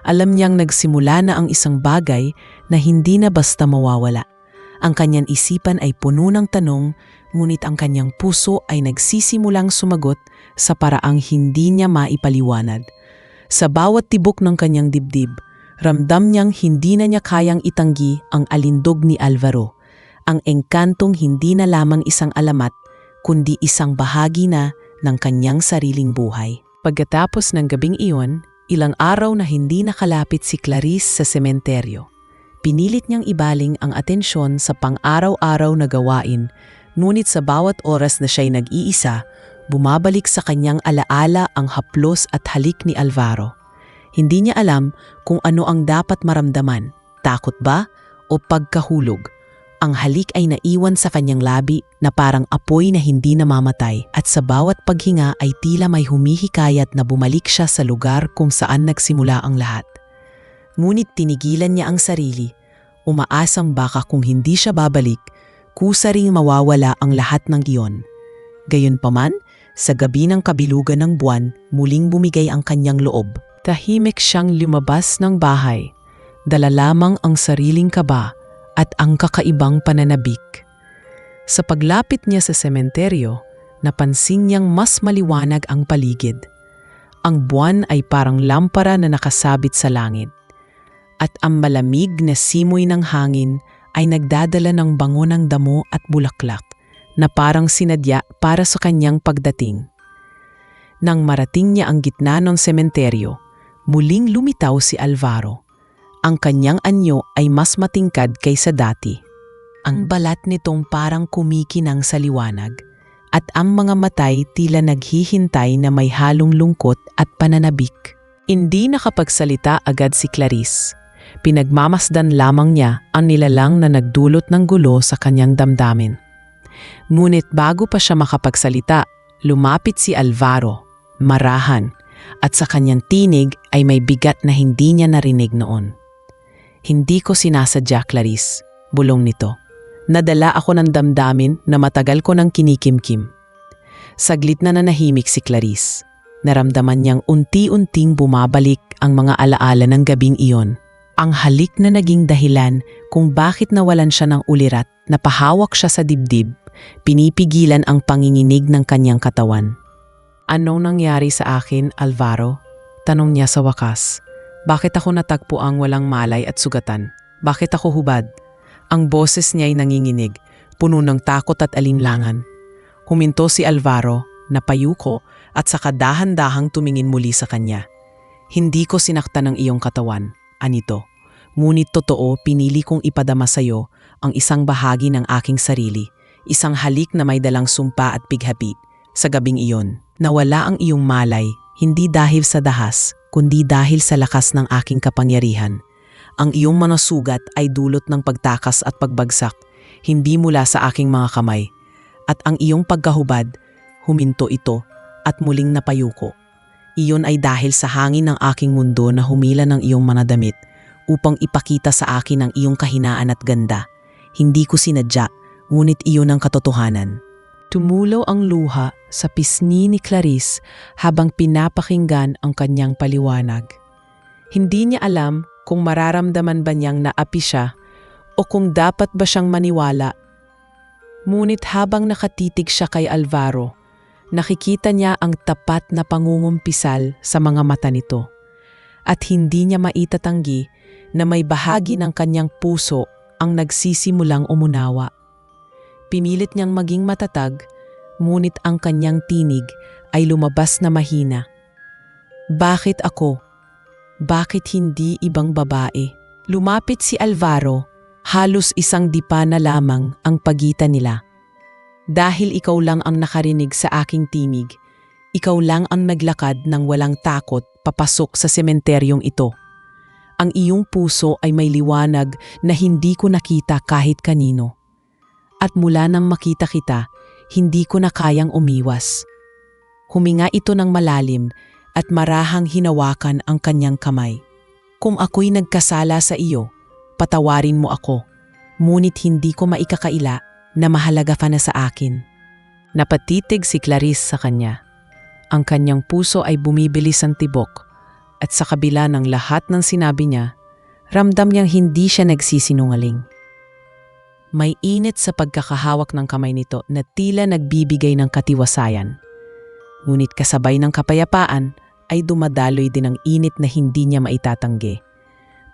Alam niyang nagsimula na ang isang bagay na hindi na basta mawawala. Ang kanyang isipan ay puno ng tanong, ngunit ang kanyang puso ay nagsisimulang sumagot sa paraang hindi niya maipaliwanag. Sa bawat tibok ng kanyang dibdib, ramdam niyang hindi na niya kayang itanggi ang alindog ni Alvaro. Ang engkantong hindi na lamang isang alamat, kundi isang bahagi na ng kanyang sariling buhay. Pagkatapos ng gabing iyon, ilang araw na hindi nakalapit si Clarice sa sementeryo. Pinilit niyang ibaling ang atensyon sa pang-araw-araw na gawain, ngunit sa bawat oras na siya'y nag-iisa, bumabalik sa kanyang alaala ang haplos at halik ni Alvaro. Hindi niya alam kung ano ang dapat maramdaman, takot ba o pagkahulog. Ang halik ay naiwan sa kanyang labi na parang apoy na hindi namamatay, at sa bawat paghinga ay tila may humihikayat na bumalik siya sa lugar kung saan nagsimula ang lahat. Ngunit tinigilan niya ang sarili, umaasang baka kung hindi siya babalik, kusa ring mawawala ang lahat ng iyon. Gayunpaman, sa gabi ng kabilugan ng buwan, muling bumigay ang kanyang loob. Tahimik siyang lumabas ng bahay, dala lamang ang sariling kaba at ang kakaibang pananabik. Sa paglapit niya sa sementeryo, napansin niyang mas maliwanag ang paligid. Ang buwan ay parang lampara na nakasabit sa langit, at ang malamig na simoy ng hangin ay nagdadala ng bango ng damo at bulaklak na parang sinadya para sa kanyang pagdating. Nang marating niya ang gitna ng sementeryo, muling lumitaw si Alvaro. Ang kanyang anyo ay mas matingkad kaysa dati. Ang balat nitong parang kumikinang sa liwanag, at ang mga matay tila naghihintay na may halong lungkot at pananabik. Hindi nakapagsalita agad si Clarice. Pinagmamasdan lamang niya ang nilalang na nagdulot ng gulo sa kanyang damdamin. Ngunit bago pa siya makapagsalita, lumapit si Alvaro, marahan, at sa kanyang tinig ay may bigat na hindi niya narinig noon. Hindi ko sinasadya, Clarice, bulong nito. Nadala ako ng damdamin na matagal ko nang kinikimkim. Saglit na nanahimik si Clarice. Naramdaman niyang unti-unting bumabalik ang mga alaala ng gabing iyon. Ang halik na naging dahilan kung bakit nawalan siya ng ulirat, napahawak siya sa dibdib, pinipigilan ang panginginig ng kanyang katawan. Anong nangyari sa akin, Alvaro? Tanong niya sa wakas. Bakit ako natagpuang walang malay at sugatan? Bakit ako hubad? Ang boses niya ay nanginginig, puno ng takot at alinlangan. Huminto si Alvaro, napayuko at saka dahan-dahang tumingin muli sa kanya. Hindi ko sinaktan ang iyong katawan, anito. Ngunit totoo, pinili kong ipadama sa iyo ang isang bahagi ng aking sarili, isang halik na may dalang sumpa at pighati. Sa gabing iyon, nawala ang iyong malay, hindi dahil sa dahas, kundi dahil sa lakas ng aking kapangyarihan. Ang iyong mga sugat ay dulot ng pagtakas at pagbagsak, hindi mula sa aking mga kamay. At ang iyong pagkahubad, huminto ito at muling napayuko. Iyon ay dahil sa hangin ng aking mundo na humila ng iyong mga damit upang ipakita sa akin ang iyong kahinaan at ganda. Hindi ko sinadya, ngunit iyon ang katotohanan. Tumulo ang luha sa pisngi ni Clarice habang pinapakinggan ang kanyang paliwanag. Hindi niya alam kung mararamdaman ba niyang naapi siya o kung dapat ba siyang maniwala. Ngunit habang nakatitig siya kay Alvaro, Nakikita niya ang tapat na pangungumpisal sa mga mata nito. At hindi niya maitatanggi na may bahagi ng kanyang puso ang nagsisimulang umunawa. Pinilit niyang maging matatag, ngunit ang kanyang tinig ay lumabas na mahina. Bakit ako? Bakit hindi ibang babae? Lumapit si Alvaro, halos isang dipa na lamang ang pagitan nila. Dahil ikaw lang ang nakarinig sa aking tinig, ikaw lang ang naglakad ng walang takot papasok sa sementeryong ito. Ang iyong puso ay may liwanag na hindi ko nakita kahit kanino. At mula nang makita kita, hindi ko na kayang umiwas. Huminga ito ng malalim at marahang hinawakan ang kanyang kamay. Kung ako'y nagkasala sa iyo, patawarin mo ako, ngunit hindi ko maikakaila na mahalaga ka na sa akin. Napatitig si Clarice sa kanya. Ang kanyang puso ay bumibilis ang tibok at sa kabila ng lahat ng sinabi niya, ramdam niyang hindi siya nagsisinungaling. May init sa pagkakahawak ng kamay nito na tila nagbibigay ng katiwasayan. Ngunit kasabay ng kapayapaan ay dumadaloy din ang init na hindi niya maitatanggi.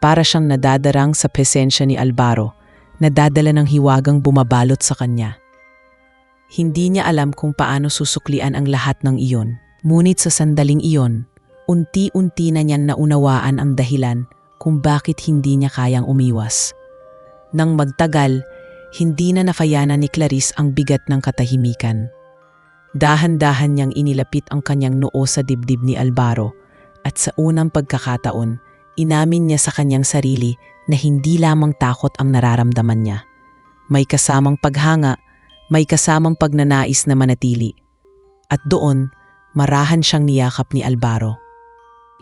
Para siyang nadadarang sa presensya ni Alvaro, nadadala ng hiwagang bumabalot sa kanya. Hindi niya alam kung paano susuklian ang lahat ng iyon. Ngunit sa sandaling iyon, unti-unti na niyang naunawaan ang dahilan kung bakit hindi niya kayang umiwas. Nang magtagal, hindi na nafayanan ni Clarice ang bigat ng katahimikan. Dahan-dahan niyang inilapit ang kanyang noo sa dibdib ni Alvaro at sa unang pagkakataon, inamin niya sa kanyang sarili na hindi lamang takot ang nararamdaman niya. May kasamang paghanga, may kasamang pagnanais na manatili. At doon, marahan siyang niyakap ni Alvaro.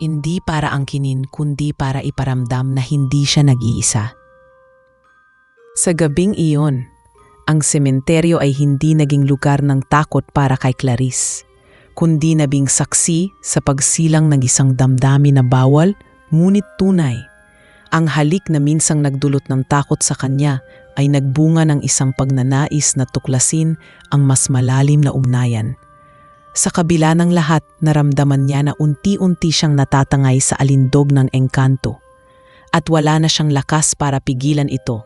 Hindi para angkinin kundi para iparamdam na hindi siya nag-iisa. Sa gabing iyon, ang sementeryo ay hindi naging lugar ng takot para kay Clarice, kundi nabing saksi sa pagsilang ng isang damdamin na bawal, ngunit tunay. Ang halik na minsang nagdulot ng takot sa kanya ay nagbunga ng isang pagnanais na tuklasin ang mas malalim na ugnayan. Sa kabila ng lahat, naramdaman niya na unti-unti siyang natatangay sa alindog ng engkanto at wala na siyang lakas para pigilan ito.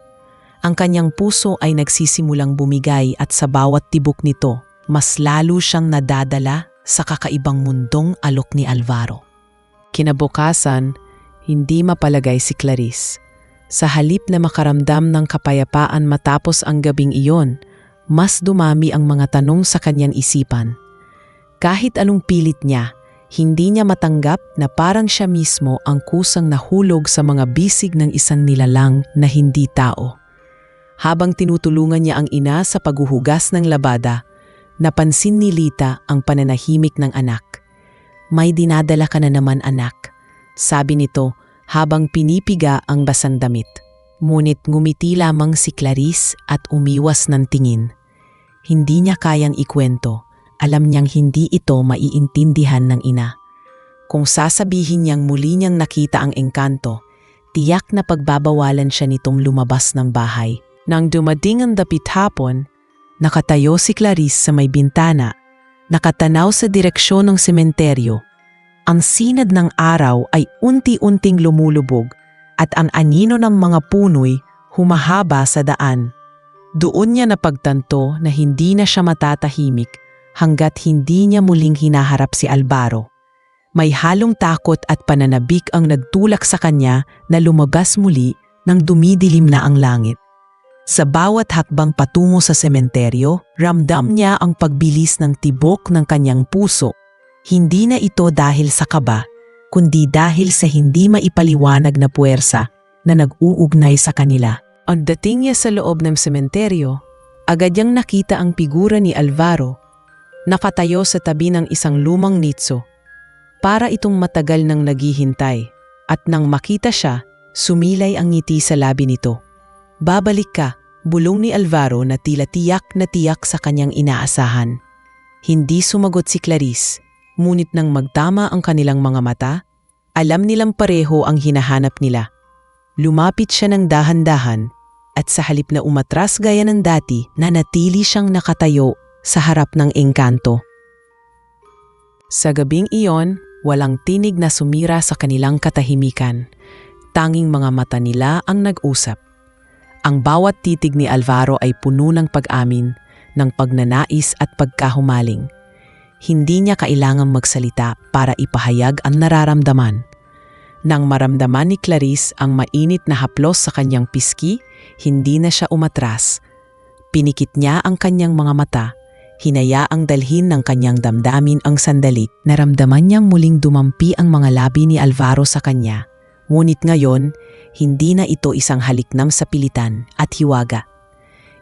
Ang kanyang puso ay nagsisimulang bumigay at sa bawat tibok nito, mas lalo siyang nadadala sa kakaibang mundong alok ni Alvaro. Kinabukasan, hindi mapalagay si Clarice. Sa halip na makaramdam ng kapayapaan matapos ang gabing iyon, mas dumami ang mga tanong sa kanyang isipan. Kahit anong pilit niya, hindi niya matanggap na parang siya mismo ang kusang nahulog sa mga bisig ng isang nilalang na hindi tao. Habang tinutulungan niya ang ina sa paghuhugas ng labada, napansin ni Lita ang pananahimik ng anak. May dinadala ka na naman, anak, sabi nito habang pinipiga ang basang damit. Ngunit ngumiti lamang si Clarice at umiwas ng tingin. Hindi niya kayang ikwento. Alam niyang hindi ito maiintindihan ng ina. Kung sasabihin niyang muli niyang nakita ang engkanto, tiyak na pagbabawalan siya nitong lumabas ng bahay. Nang dumating ang dapit hapon, nakatayo si Clarice sa may bintana, nakatanaw sa direksyon ng sementeryo. Ang sinad ng araw ay unti-unting lumulubog at ang anino ng mga punoy humahaba sa daan. Doon niya napagtanto na hindi na siya matatahimik hanggat hindi niya muling hinaharap si Alvaro. May halong takot at pananabik ang nagtulak sa kanya na lumabas muli nang dumidilim na ang langit. Sa bawat hakbang patungo sa sementeryo, ramdam niya ang pagbilis ng tibok ng kanyang puso. Hindi na ito dahil sa kaba, kundi dahil sa hindi maipaliwanag na puwersa na nag-uugnay sa kanila. Ang dating niya sa loob ng sementeryo, agad niyang nakita ang figura ni Alvaro, nakatayo sa tabi ng isang lumang nitso. Para itong matagal nang naghihintay, at nang makita siya, sumilay ang ngiti sa labi nito. Babalik ka, bulong ni Alvaro na tila tiyak sa kanyang inaasahan. Hindi sumagot si Clarice, ngunit nang magtama ang kanilang mga mata, alam nilang pareho ang hinahanap nila. Lumapit siya ng dahan-dahan at sa halip na umatras gaya ng dati, nanatili siyang nakatayo sa harap ng engkanto. Sa gabing iyon, walang tinig na sumira sa kanilang katahimikan. Tanging mga mata nila ang nag-usap. Ang bawat titig ni Alvaro ay puno ng pag-amin, ng pagnanais at pagkahumaling. Hindi niya kailangang magsalita para ipahayag ang nararamdaman. Nang maramdaman ni Clarice ang mainit na haplos sa kanyang pisngi, hindi na siya umatras. Pinikit niya ang kanyang mga mata. Hinayaang dalhin ng kanyang damdamin ang sandali. Naramdaman niyang muling dumampi ang mga labi ni Alvaro sa kanya. Ngunit ngayon, hindi na ito isang halik ng sapilitan at hiwaga.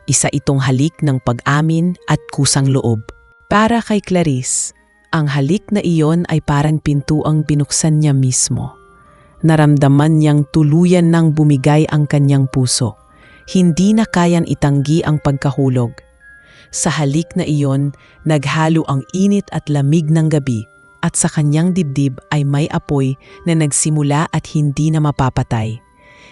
Isa itong halik ng pag-amin at kusang loob. Para kay Clarice, ang halik na iyon ay parang pintuang binuksan niya mismo. Naramdaman niyang tuluyan nang bumigay ang kanyang puso. Hindi na kayang itanggi ang pagkahulog. Sa halik na iyon, naghalo ang init at lamig ng gabi at sa kanyang dibdib ay may apoy na nagsimula at hindi na mapapatay.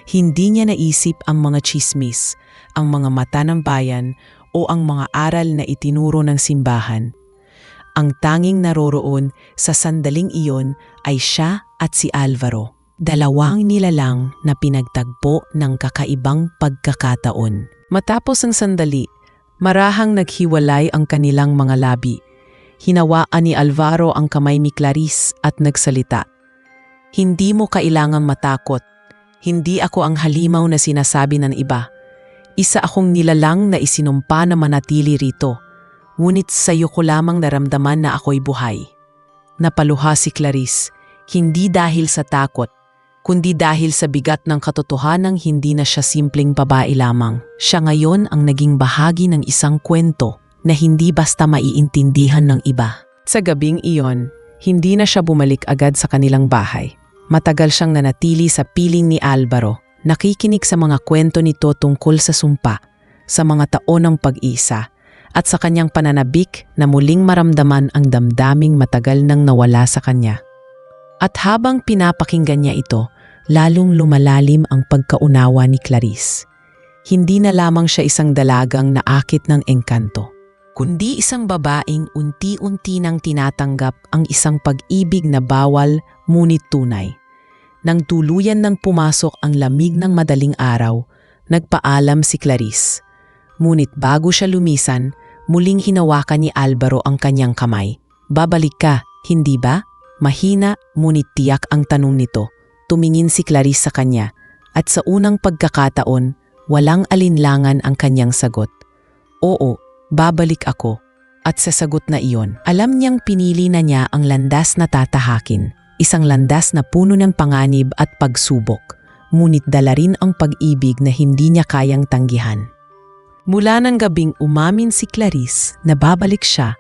Hindi niya naisip ang mga tsismis, ang mga mata ng bayan o ang mga aral na itinuro ng simbahan. Ang tanging naroroon sa sandaling iyon ay siya at si Alvaro, dalawang nilalang na pinagtagpo ng kakaibang pagkakataon. Matapos ang sandali, marahang naghiwalay ang kanilang mga labi. Hinawaan ni Alvaro ang kamay ni Clarice at nagsalita. Hindi mo kailangang matakot. Hindi ako ang halimaw na sinasabi ng iba. Isa akong nilalang na isinumpa na manatili rito. Ngunit sa iyo ko lamang naramdaman na ako'y buhay. Napaluha si Clarice, hindi dahil sa takot, kundi dahil sa bigat ng katotohanang hindi na siya simpleng babae lamang. Siya ngayon ang naging bahagi ng isang kwento na hindi basta maiintindihan ng iba. Sa gabing iyon, hindi na siya bumalik agad sa kanilang bahay. Matagal siyang nanatili sa piling ni Alvaro, nakikinig sa mga kwento nito tungkol sa sumpa, sa mga taon ng pag-isa, at sa kanyang pananabik na muling maramdaman ang damdaming matagal nang nawala sa kanya. At habang pinapakinggan niya ito, lalong lumalalim ang pagkaunawa ni Clarice. Hindi na lamang siya isang dalagang naakit ng engkanto, kundi isang babaeng unti-unti nang tinatanggap ang isang pag-ibig na bawal ngunit tunay. Nang tuluyan nang pumasok ang lamig ng madaling araw, nagpaalam si Clarice. Ngunit bago siya lumisan, muling hinawakan ni Alvaro ang kanyang kamay. Babalik ka, hindi ba? Mahina, ngunit tiyak ang tanong nito. Tumingin si Clarice sa kanya at sa unang pagkakataon, walang alinlangan ang kanyang sagot. Oo, babalik ako. At sa sagot na iyon, alam niyang pinili na niya ang landas na tatahakin. Isang landas na puno ng panganib at pagsubok, ngunit dala rin ang pag-ibig na hindi niya kayang tanggihan. Mula ng gabing umamin si Clarice na babalik siya,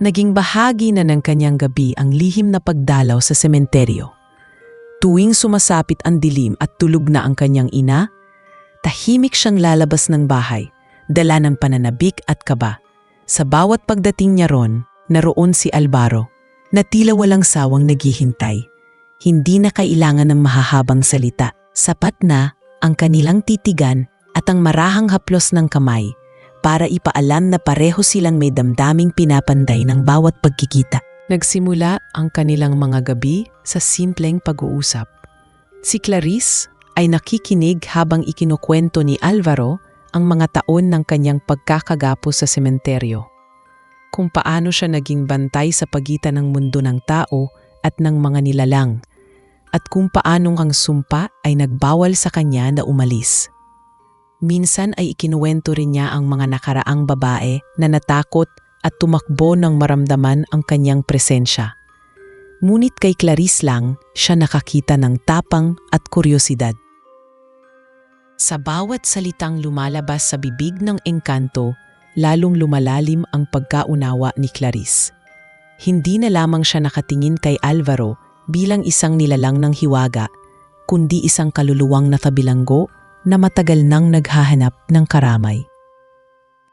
naging bahagi na ng kanyang gabi ang lihim na pagdalaw sa sementeryo. Tuwing sumasapit ang dilim at tulog na ang kanyang ina, tahimik siyang lalabas ng bahay, dala ng pananabik at kaba. Sa bawat pagdating niya ron, naroon si Alvaro, na tila walang sawang naghihintay. Hindi na kailangan ng mahahabang salita, sapat na ang kanilang titigan at ang marahang haplos ng kamay para ipaalam na pareho silang may damdaming pinapanday ng bawat pagkikita. Nagsimula ang kanilang mga gabi sa simpleng pag-uusap. Si Clarice ay nakikinig habang ikinukwento ni Alvaro ang mga taon ng kanyang pagkakagapos sa sementeryo. Kung paano siya naging bantay sa pagitan ng mundo ng tao at ng mga nilalang, at kung paanong ang sumpa ay nagbawal sa kanya na umalis. Minsan ay ikinuwento rin niya ang mga nakaraang babae na natakot at tumakbo nang maramdaman ang kanyang presensya. Ngunit kay Clarice lang siya nakakita ng tapang at kuryosidad. Sa bawat salitang lumalabas sa bibig ng engkanto, lalong lumalalim ang pagkaunawa ni Clarice. Hindi na lamang siya nakatingin kay Alvaro bilang isang nilalang ng hiwaga, kundi isang kaluluwang nakabilanggo na matagal nang naghahanap ng karamay.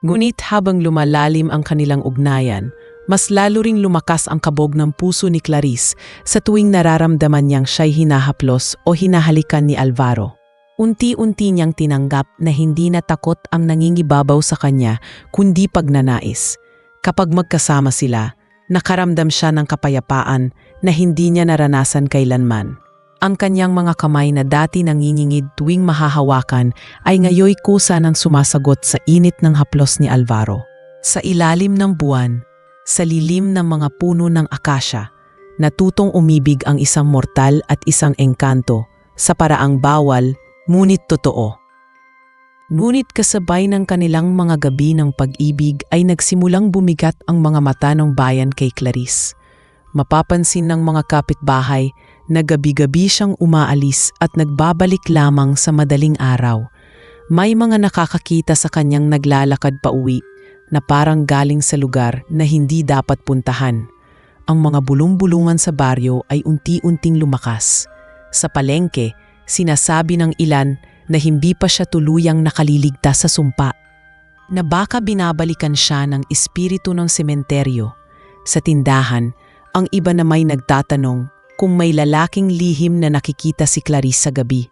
Ngunit habang lumalalim ang kanilang ugnayan, mas lalo ring lumakas ang kabog ng puso ni Clarice sa tuwing nararamdaman niyang siya'y hinahaplos o hinahalikan ni Alvaro. Unti-unti niyang tinanggap na hindi na takot ang nangingibabaw sa kanya kundi pagnanais. Kapag magkasama sila, Nakaramdam siya ng kapayapaan na hindi niya naranasan kailanman. Ang kanyang mga kamay na dati nangingingid tuwing mahahawakan ay ngayoy kusa ng sumasagot sa init ng haplos ni Alvaro. Sa ilalim ng buwan, sa lilim ng mga puno ng akasya, natutong umibig ang isang mortal at isang engkanto sa paraang bawal, ngunit totoo. Ngunit kasabay ng kanilang mga gabi ng pag-ibig ay nagsimulang bumigat ang mga mata ng bayan kay Clarice. Mapapansin ng mga kapitbahay na gabi-gabi siyang umaalis at nagbabalik lamang sa madaling araw. May mga nakakakita sa kanyang naglalakad pa uwi na parang galing sa lugar na hindi dapat puntahan. Ang mga bulong-bulungan sa baryo ay unti-unting lumakas. Sa palengke, sinasabi ng ilan na hindi pa siya tuluyang nakaliligtas sa sumpa, na baka binabalikan siya ng espiritu ng sementeryo. Sa tindahan, ang iba na may nagtatanong kung may lalaking lihim na nakikita si Clarice sa gabi.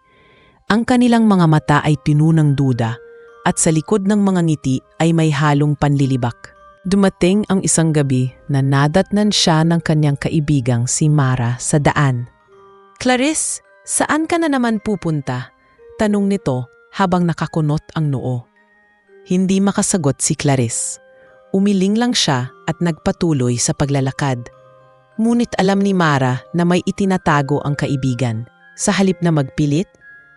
Ang kanilang mga mata ay puno ng duda at sa likod ng mga ngiti ay may halong panlilibak. Dumating ang isang gabi na nadatnan siya ng kanyang kaibigang si Mara sa daan. "Clarice, saan ka na naman pupunta?" Tanong nito habang nakakunot ang noo. Hindi makasagot si Clarice. Umiling lang siya at nagpatuloy sa paglalakad. Ngunit alam ni Mara na may itinatago ang kaibigan. Sa halip na magpilit,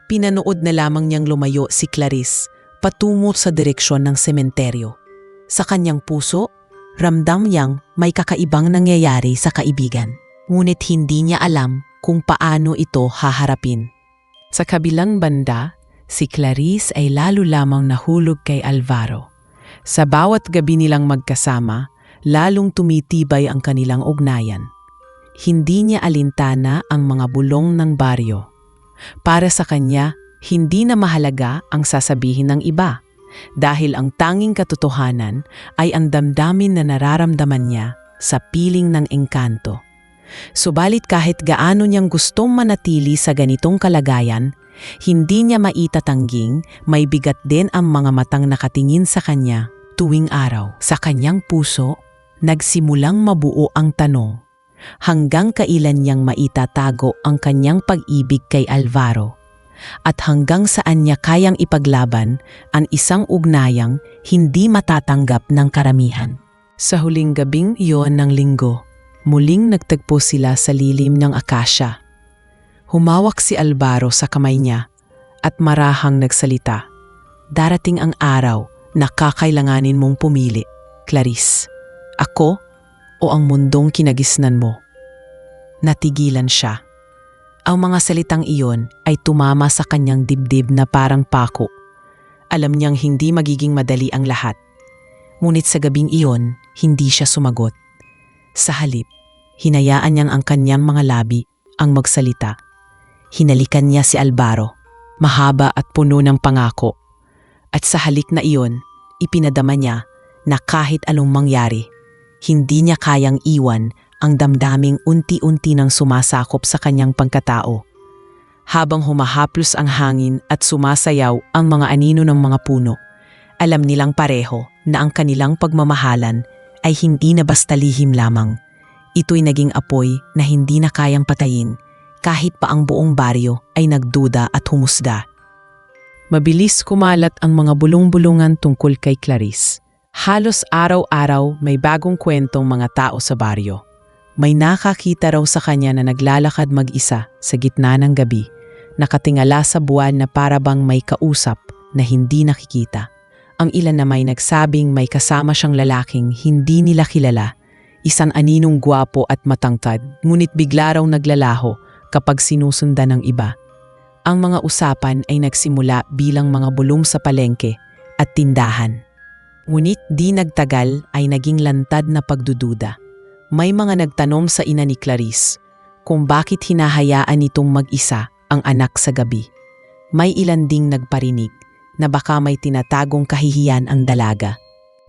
pinanood na lamang niyang lumayo si Clarice patungo sa direksyon ng sementeryo. Sa kanyang puso, ramdam niyang may kakaibang nangyayari sa kaibigan. Ngunit hindi niya alam kung paano ito haharapin. Sa kabilang banda, si Clarice ay lalo lamang nahulog kay Alvaro. Sa bawat gabi nilang magkasama, lalong tumitibay ang kanilang ugnayan. Hindi niya alintana ang mga bulong ng baryo. Para sa kanya, hindi na mahalaga ang sasabihin ng iba dahil ang tanging katotohanan ay ang damdamin na nararamdaman niya sa piling ng engkanto. Subalit kahit gaano niyang gustong manatili sa ganitong kalagayan, hindi niya maitatanging may bigat din ang mga matang nakatingin sa kanya tuwing araw. Sa kanyang puso, nagsimulang mabuo ang tanong, hanggang kailan niyang maitatago ang kanyang pag-ibig kay Alvaro? At hanggang saan niya kayang ipaglaban ang isang ugnayang hindi matatanggap ng karamihan? Sa huling gabing iyon ng linggo, muling nagtagpo sila sa lilim ng akasya. Humawak si Alvaro sa kamay niya at marahang nagsalita. "Darating ang araw na kakailanganin mong pumili, Clarice. Ako o ang mundong kinagisnan mo?" Natigilan siya. Ang mga salitang iyon ay tumama sa kanyang dibdib na parang pako. Alam niyang hindi magiging madali ang lahat. Ngunit sa gabing iyon, hindi siya sumagot. Sa halip, hinayaan niyang ang kanyang mga labi ang magsalita. Hinalikan niya si Alvaro, mahaba at puno ng pangako. At sa halik na iyon, ipinadama niya na kahit anong mangyari, hindi niya kayang iwan ang damdaming unti-unti nang sumasakop sa kanyang pagkatao. Habang humahaplos ang hangin at sumasayaw ang mga anino ng mga puno, alam nilang pareho na ang kanilang pagmamahalan ay hindi na basta lihim lamang. Ito'y naging apoy na hindi na kayang patayin kahit pa ang buong baryo ay nagduda at humusda. Mabilis kumalat ang mga bulong-bulungan tungkol kay Clarice. Halos araw-araw may bagong kwentong mga tao sa baryo. May nakakita raw sa kanya na naglalakad mag-isa sa gitna ng gabi, nakatingala sa buwan na parabang may kausap na hindi nakikita. Ang ilan na may nagsabing may kasama siyang lalaking hindi nila kilala, isang aninong gwapo at matangkad, ngunit bigla raw naglalaho kapag sinusundan ng iba. Ang mga usapan ay nagsimula bilang mga bulong sa palengke at tindahan. Ngunit di nagtagal ay naging lantad na pagdududa. May mga nagtanong sa ina ni Clarice kung bakit hinahayaan nitong mag-isa ang anak sa gabi. May ilan ding nagparinig na baka may tinatagong kahihiyan ang dalaga.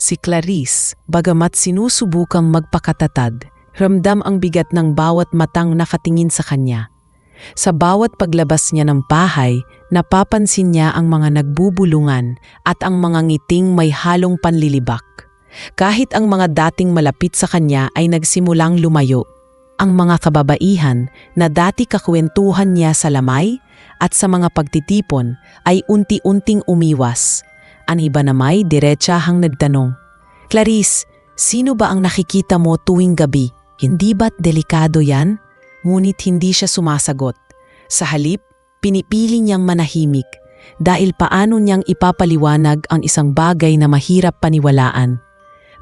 Si Clarice, bagamat sinusubukang magpakatatag, ramdam ang bigat ng bawat matang nakatingin sa kanya. Sa bawat paglabas niya ng bahay, napapansin niya ang mga nagbubulungan at ang mga ngiting may halong panlilibak. Kahit ang mga dating malapit sa kanya ay nagsimulang lumayo. Ang mga kababaihan na dati kakwentuhan niya sa lamay at sa mga pagtitipon ay unti-unting umiwas. Ang iba namay diretsahang nagtanong, "Clarice, sino ba ang nakikita mo tuwing gabi? Hindi ba't delikado yan?" Ngunit hindi siya sumasagot. Sa halip, pinipili niyang manahimik dahil paano niyang ipapaliwanag ang isang bagay na mahirap paniwalaan.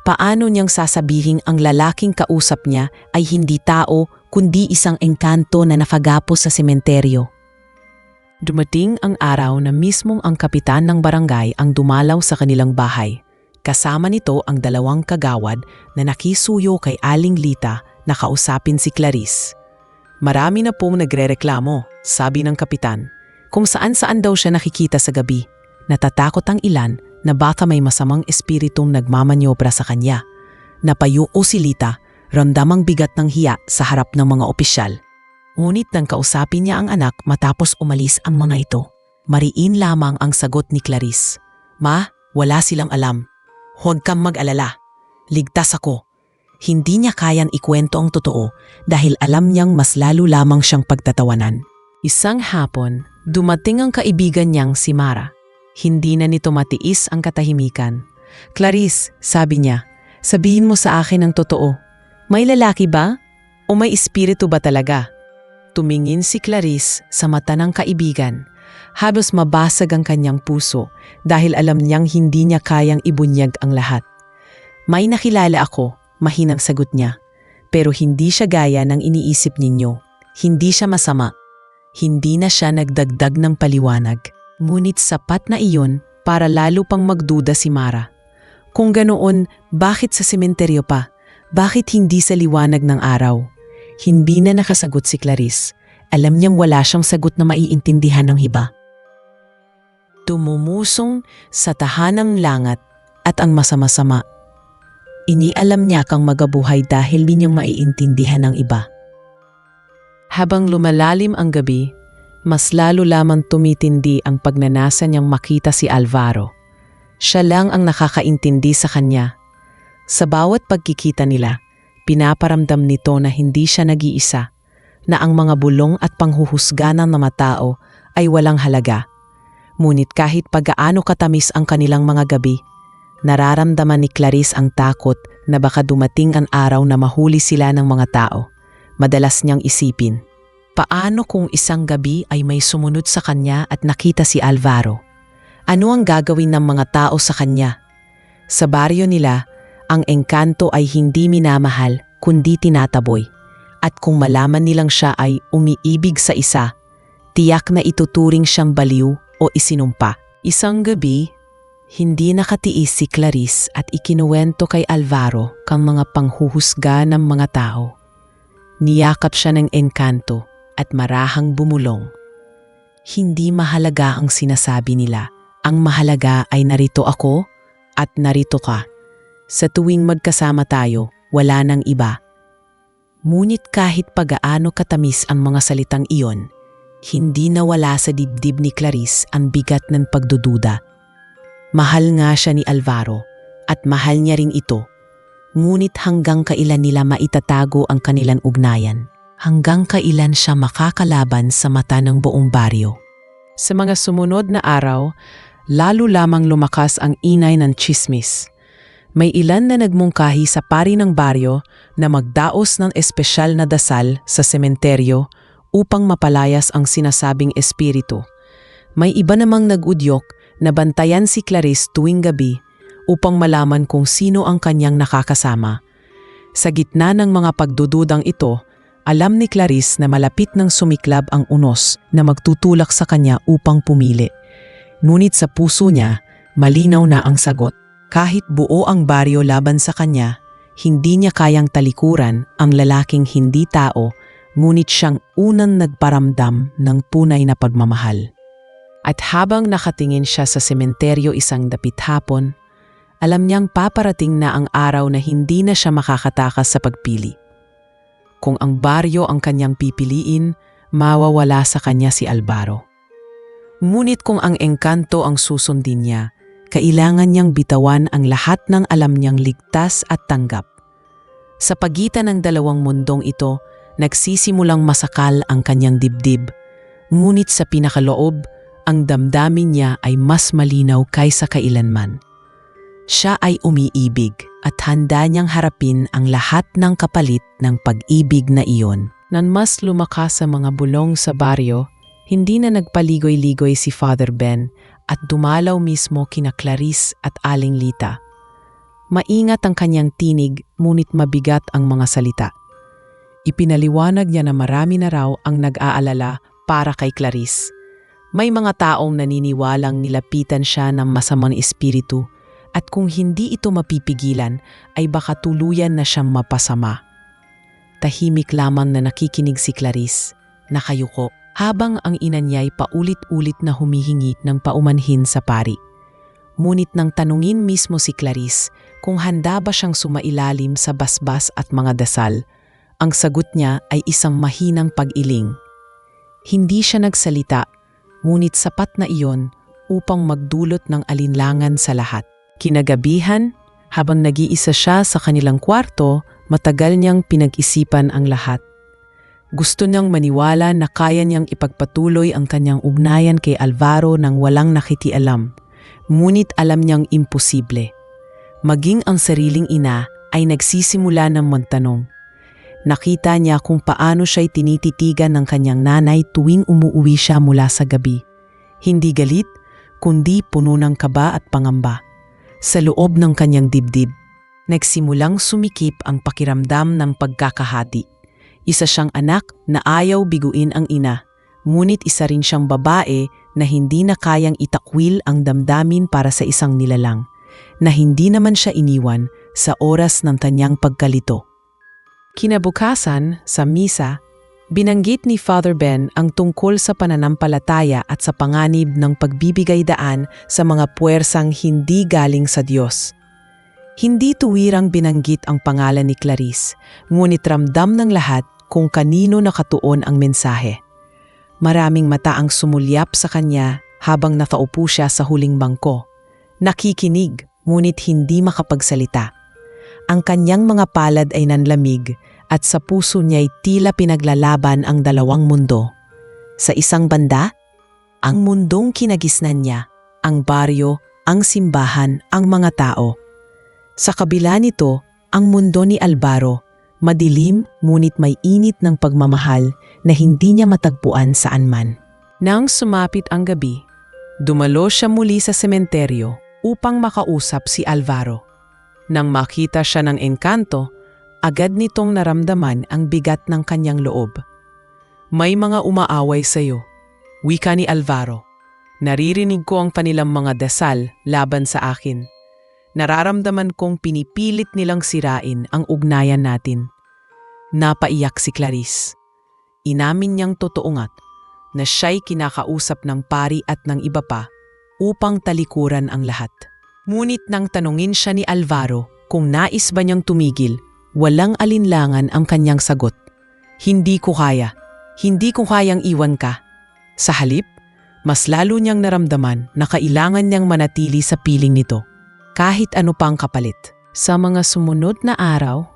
Paano niyang sasabihin ang lalaking kausap niya ay hindi tao kundi isang engkanto na nakagapos sa sementeryo. Dumating ang araw na mismong ang kapitan ng barangay ang dumalaw sa kanilang bahay. Kasama nito ang 2 kagawad na nakisuyo kay Aling Lita na kausapin si Clarice. Marami na pong nagrereklamo, sabi ng kapitan, kung saan-saan daw siya nakikita sa gabi. Natatakot ang ilan na baka may masamang espiritong nagmamanyobra sa kanya. Napayuo si Lita, ramdamang bigat ng hiya sa harap ng mga opisyal. Ngunit nang kausapin niya ang anak matapos umalis ang mga ito, mariin lamang ang sagot ni Clarice. "Ma, wala silang alam. Huwag kang mag-alala. Ligtas ako." Hindi niya kayang ikwento ang totoo dahil alam niyang mas lalo lamang siyang pagtatawanan. Isang hapon, dumating ang kaibigan niyang si Mara. Hindi na nito matiis ang katahimikan. "Clarice," sabi niya, "sabihin mo sa akin ang totoo. May lalaki ba? O may espiritu ba talaga?" Tumingin si Clarice sa mata ng kaibigan. Halos mabasag ang kanyang puso dahil alam niyang hindi niya kayang ibunyag ang lahat. "May nakilala ako," mahinang sagot niya. "Pero hindi siya gaya ng iniisip ninyo. Hindi siya masama." Hindi na siya nagdagdag ng paliwanag. Ngunit sapat na iyon para lalo pang magduda si Mara. Kung ganoon, bakit sa sementeryo pa? Bakit hindi sa liwanag ng araw? Hindi na nakasagot si Clarice. Alam niyang wala siyang sagot na maiintindihan ng iba. Tumumusong sa tahanang langat at ang masama-sama. Inialam niya kang magabuhay dahil di niyang maiintindihan ng iba. Habang lumalalim ang gabi, mas lalo lamang tumitindi ang pagnanasa niyang makita si Alvaro. Siya lang ang nakakaintindi sa kanya. Sa bawat pagkikita nila, pinaparamdam nito na hindi siya nag-iisa, na ang mga bulong at panghuhusga ng mga tao ay walang halaga. Ngunit kahit pagaano katamis ang kanilang mga gabi, nararamdaman ni Clarice ang takot na baka dumating ang araw na mahuli sila ng mga tao. Madalas niyang isipin, paano kung isang gabi ay may sumunod sa kanya at nakita si Alvaro? Ano ang gagawin ng mga tao sa kanya? Sa baryo nila, ang engkanto ay hindi minamahal kundi tinataboy. At kung malaman nilang siya ay umiibig sa isa, tiyak na ituturing siyang baliw o isinumpa. Isang gabi, hindi nakatiis si Clarice at ikinuwento kay Alvaro kang mga panghuhusga ng mga tao. Niyakap siya ng engkanto at marahang bumulong. Hindi mahalaga ang sinasabi nila. Ang mahalaga ay narito ako at narito ka. Sa tuwing magkasama tayo, wala nang iba. Ngunit kahit pagaano katamis ang mga salitang iyon, hindi nawala sa dibdib ni Clarice ang bigat ng pagdududa. Mahal nga siya ni Alvaro at mahal niya rin ito. Ngunit hanggang kailan nila maitatago ang kanilang ugnayan? Hanggang kailan siya makakalaban sa mata ng buong baryo? Sa mga sumunod na araw, lalo lamang lumakas ang inay ng tsismis. May ilan na nagmungkahi sa pari ng baryo na magdaos ng espesyal na dasal sa sementeryo upang mapalayas ang sinasabing espiritu. May iba namang nagudyok na bantayan si Clarice tuwing gabi upang malaman kung sino ang kanyang nakakasama. Sa gitna ng mga pagdududang ito, alam ni Clarice na malapit ng sumiklab ang unos na magtutulak sa kanya upang pumili. Ngunit sa puso niya, malinaw na ang sagot. Kahit buo ang baryo laban sa kanya, hindi niya kayang talikuran ang lalaking hindi tao, ngunit siyang unang nagparamdam ng tunay na pagmamahal. At habang nakatingin siya sa sementeryo isang dapit hapon, alam niyang paparating na ang araw na hindi na siya makakatakas sa pagpili. Kung ang baryo ang kanyang pipiliin, mawawala sa kanya si Alvaro. Ngunit kung ang engkanto ang susundin niya, Kailangan niyang bitawan ang lahat ng alam niyang ligtas at tanggap. Sa pagitan ng dalawang mundong ito, nagsisimulang masakal ang kanyang dibdib. Ngunit sa pinakaloob, ang damdamin niya ay mas malinaw kaysa kailanman. Siya ay umiibig at handa niyang harapin ang lahat ng kapalit ng pag-ibig na iyon. Nang mas lumakas sa mga bulong sa baryo, hindi na nagpaligoy-ligoy si Father Ben at dumalaw mismo kina Clarice at Aling Lita. Maingat ang kanyang tinig, ngunit mabigat ang mga salita. Ipinaliwanag niya na marami na raw ang nag-aalala para kay Clarice. May mga taong naniniwalang nilapitan siya ng masamang espiritu at kung hindi ito mapipigilan ay baka tuluyan na siyang mapasama. Tahimik lamang na nakikinig si Clarice, nakayuko, habang ang ina niya ay paulit-ulit na humihingi ng paumanhin sa pari. Ngunit nang tanungin mismo si Clarice kung handa ba siyang sumailalim sa basbas at mga dasal, ang sagot niya ay isang mahinang pag-iling. Hindi siya nagsalita, ngunit sapat na iyon upang magdulot ng alinlangan sa lahat. Kinagabihan, habang nag-iisa siya sa kanilang kwarto, matagal niyang pinag-isipan ang lahat. Gusto niyang maniwala na kaya niyang ipagpatuloy ang kanyang ugnayan kay Alvaro nang walang nakikialam, ngunit alam niyang imposible. Maging ang sariling ina ay nagsisimula ng magtanong. Nakita niya kung paano siya'y tinititigan ng kanyang nanay tuwing umuuwi siya mula sa gabi. Hindi galit, kundi puno ng kaba at pangamba. Sa loob ng kanyang dibdib, nagsimulang sumikip ang pakiramdam ng pagkakahati. Isa siyang anak na ayaw biguin ang ina, ngunit isa rin siyang babae na hindi na kayang itakwil ang damdamin para sa isang nilalang, na hindi naman siya iniwan sa oras ng kanyang pagkalito. Kinabukasan, sa misa, binanggit ni Father Ben ang tungkol sa pananampalataya at sa panganib ng pagbibigay daan sa mga puwersang hindi galing sa Diyos. Hindi tuwirang binanggit ang pangalan ni Clarice, ngunit ramdam ng lahat kung kanino nakatuon ang mensahe. Maraming mata ang sumulyap sa kanya habang nakaupo siya sa huling bangko. Nakikinig, ngunit hindi makapagsalita. Ang kanyang mga palad ay nanlamig at sa puso niya'y tila pinaglalaban ang dalawang mundo. Sa isang banda, ang mundong kinagisnan niya, ang baryo, ang simbahan, ang mga tao. Sa kabila nito, ang mundo ni Alvaro, madilim ngunit may init ng pagmamahal na hindi niya matagpuan saan man. Nang sumapit ang gabi, dumalo siya muli sa sementeryo upang makausap si Alvaro. Nang makita siya ng engkanto, agad nitong naramdaman ang bigat ng kanyang loob. May mga umaaway sa iyo, wika ni Alvaro. Naririnig ko ang kanilang mga dasal laban sa akin. Nararamdaman kong pinipilit nilang sirain ang ugnayan natin. Napaiyak si Clarice. Inamin niyang totoo na siya'y kinakausap ng pari at ng iba pa upang talikuran ang lahat. Ngunit nang tanungin siya ni Alvaro kung nais ba niyang tumigil, walang alinlangan ang kanyang sagot. Hindi ko kaya. Hindi ko kayang iwan ka. Sa halip, mas lalo niyang naramdaman na kailangan niyang manatili sa piling nito, kahit ano pang kapalit. Sa mga sumunod na araw,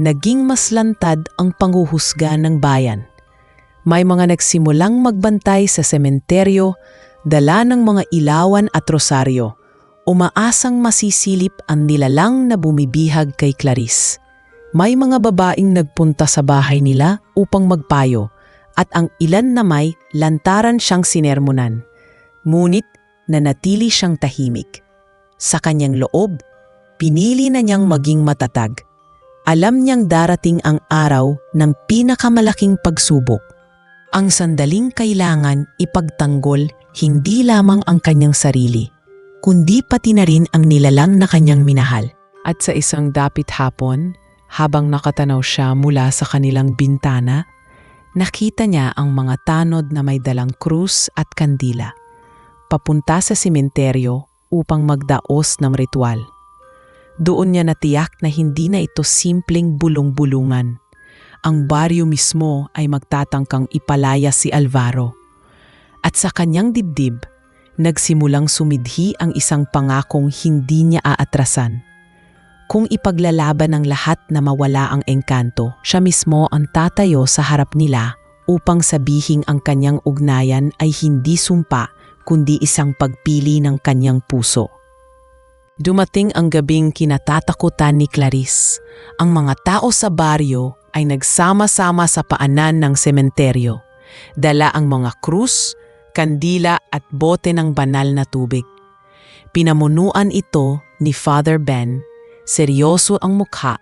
naging mas lantad ang panghuhusga ng bayan. May mga nagsimulang magbantay sa sementeryo, dala ng mga ilawan at rosaryo, umaasang masisilip ang nilalang na bumibihag kay Clarice. May mga babaeng nagpunta sa bahay nila upang magpayo at ang ilan na may lantaran siyang sinermonan. Ngunit nanatili siyang tahimik. Sa kanyang loob, pinili na niyang maging matatag. Alam niyang darating ang araw ng pinakamalaking pagsubok. Ang sandaling kailangan ipagtanggol hindi lamang ang kanyang sarili, kundi pati na rin ang nilalang na kanyang minahal. At sa isang dapit hapon, habang nakatanaw siya mula sa kanilang bintana, nakita niya ang mga tanod na may dalang krus at kandila, papunta sa sementeryo upang magdaos ng ritual. Doon niya natiyak na hindi na ito simpleng bulong-bulungan. Ang baryo mismo ay magtatangkang ipalaya si Alvaro. At sa kanyang dibdib, nagsimulang sumidhi ang isang pangakong hindi niya aatrasan. Kung ipaglalaban ng lahat na mawala ang engkanto, siya mismo ang tatayo sa harap nila upang sabihing ang kanyang ugnayan ay hindi sumpa kundi isang pagpili ng kanyang puso. Dumating ang gabing kinatatakutan ni Clarice. Ang mga tao sa baryo ay nagsama-sama sa paanan ng sementeryo. Dala ang mga krus, kandila at bote ng banal na tubig. Pinamunuan ito ni Father Ben. Seryoso ang mukha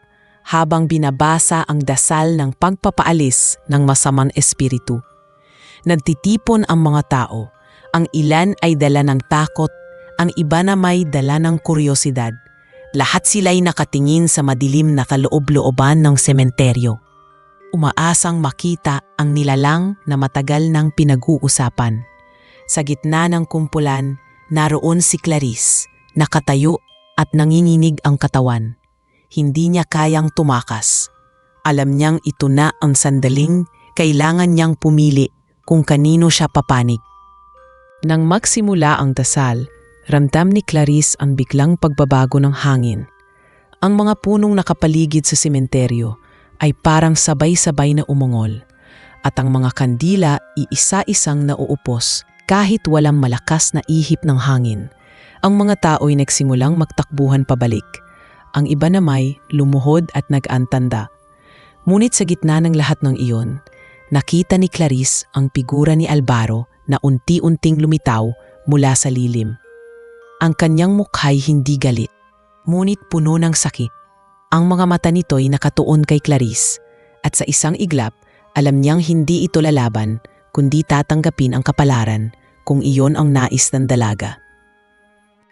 habang binabasa ang dasal ng pagpapaalis ng masamang espiritu. Nagtitipon ang mga tao. Ang ilan ay dala ng takot, ang iba na may dala ng kuryosidad. Lahat sila'y nakatingin sa madilim na kaloob-looban ng sementeryo. Umaasang makita ang nilalang na matagal nang pinag-uusapan. Sa gitna ng kumpulan, naroon si Clarice, nakatayo at nanginginig ang katawan. Hindi niya kayang tumakas. Alam niyang ito na ang sandaling kailangan niyang pumili kung kanino siya papanig. Nang magsimula ang dasal, ramdam ni Clarice ang biglang pagbabago ng hangin. Ang mga punong nakapaligid sa sementeryo ay parang sabay-sabay na umungol at ang mga kandila iisa-isang nauupos kahit walang malakas na ihip ng hangin. Ang mga tao ay nagsimulang magtakbuhan pabalik. Ang iba namay lumuhod at nag-antanda. Ngunit sa gitna ng lahat ng iyon, nakita ni Clarice ang figura ni Alvaro na unti-unting lumitaw mula sa lilim. Ang kanyang mukha'y hindi galit, ngunit puno ng sakit. Ang mga mata nito'y nakatuon kay Clarice at sa isang iglap, alam niyang hindi ito lalaban kundi tatanggapin ang kapalaran kung iyon ang nais ng dalaga.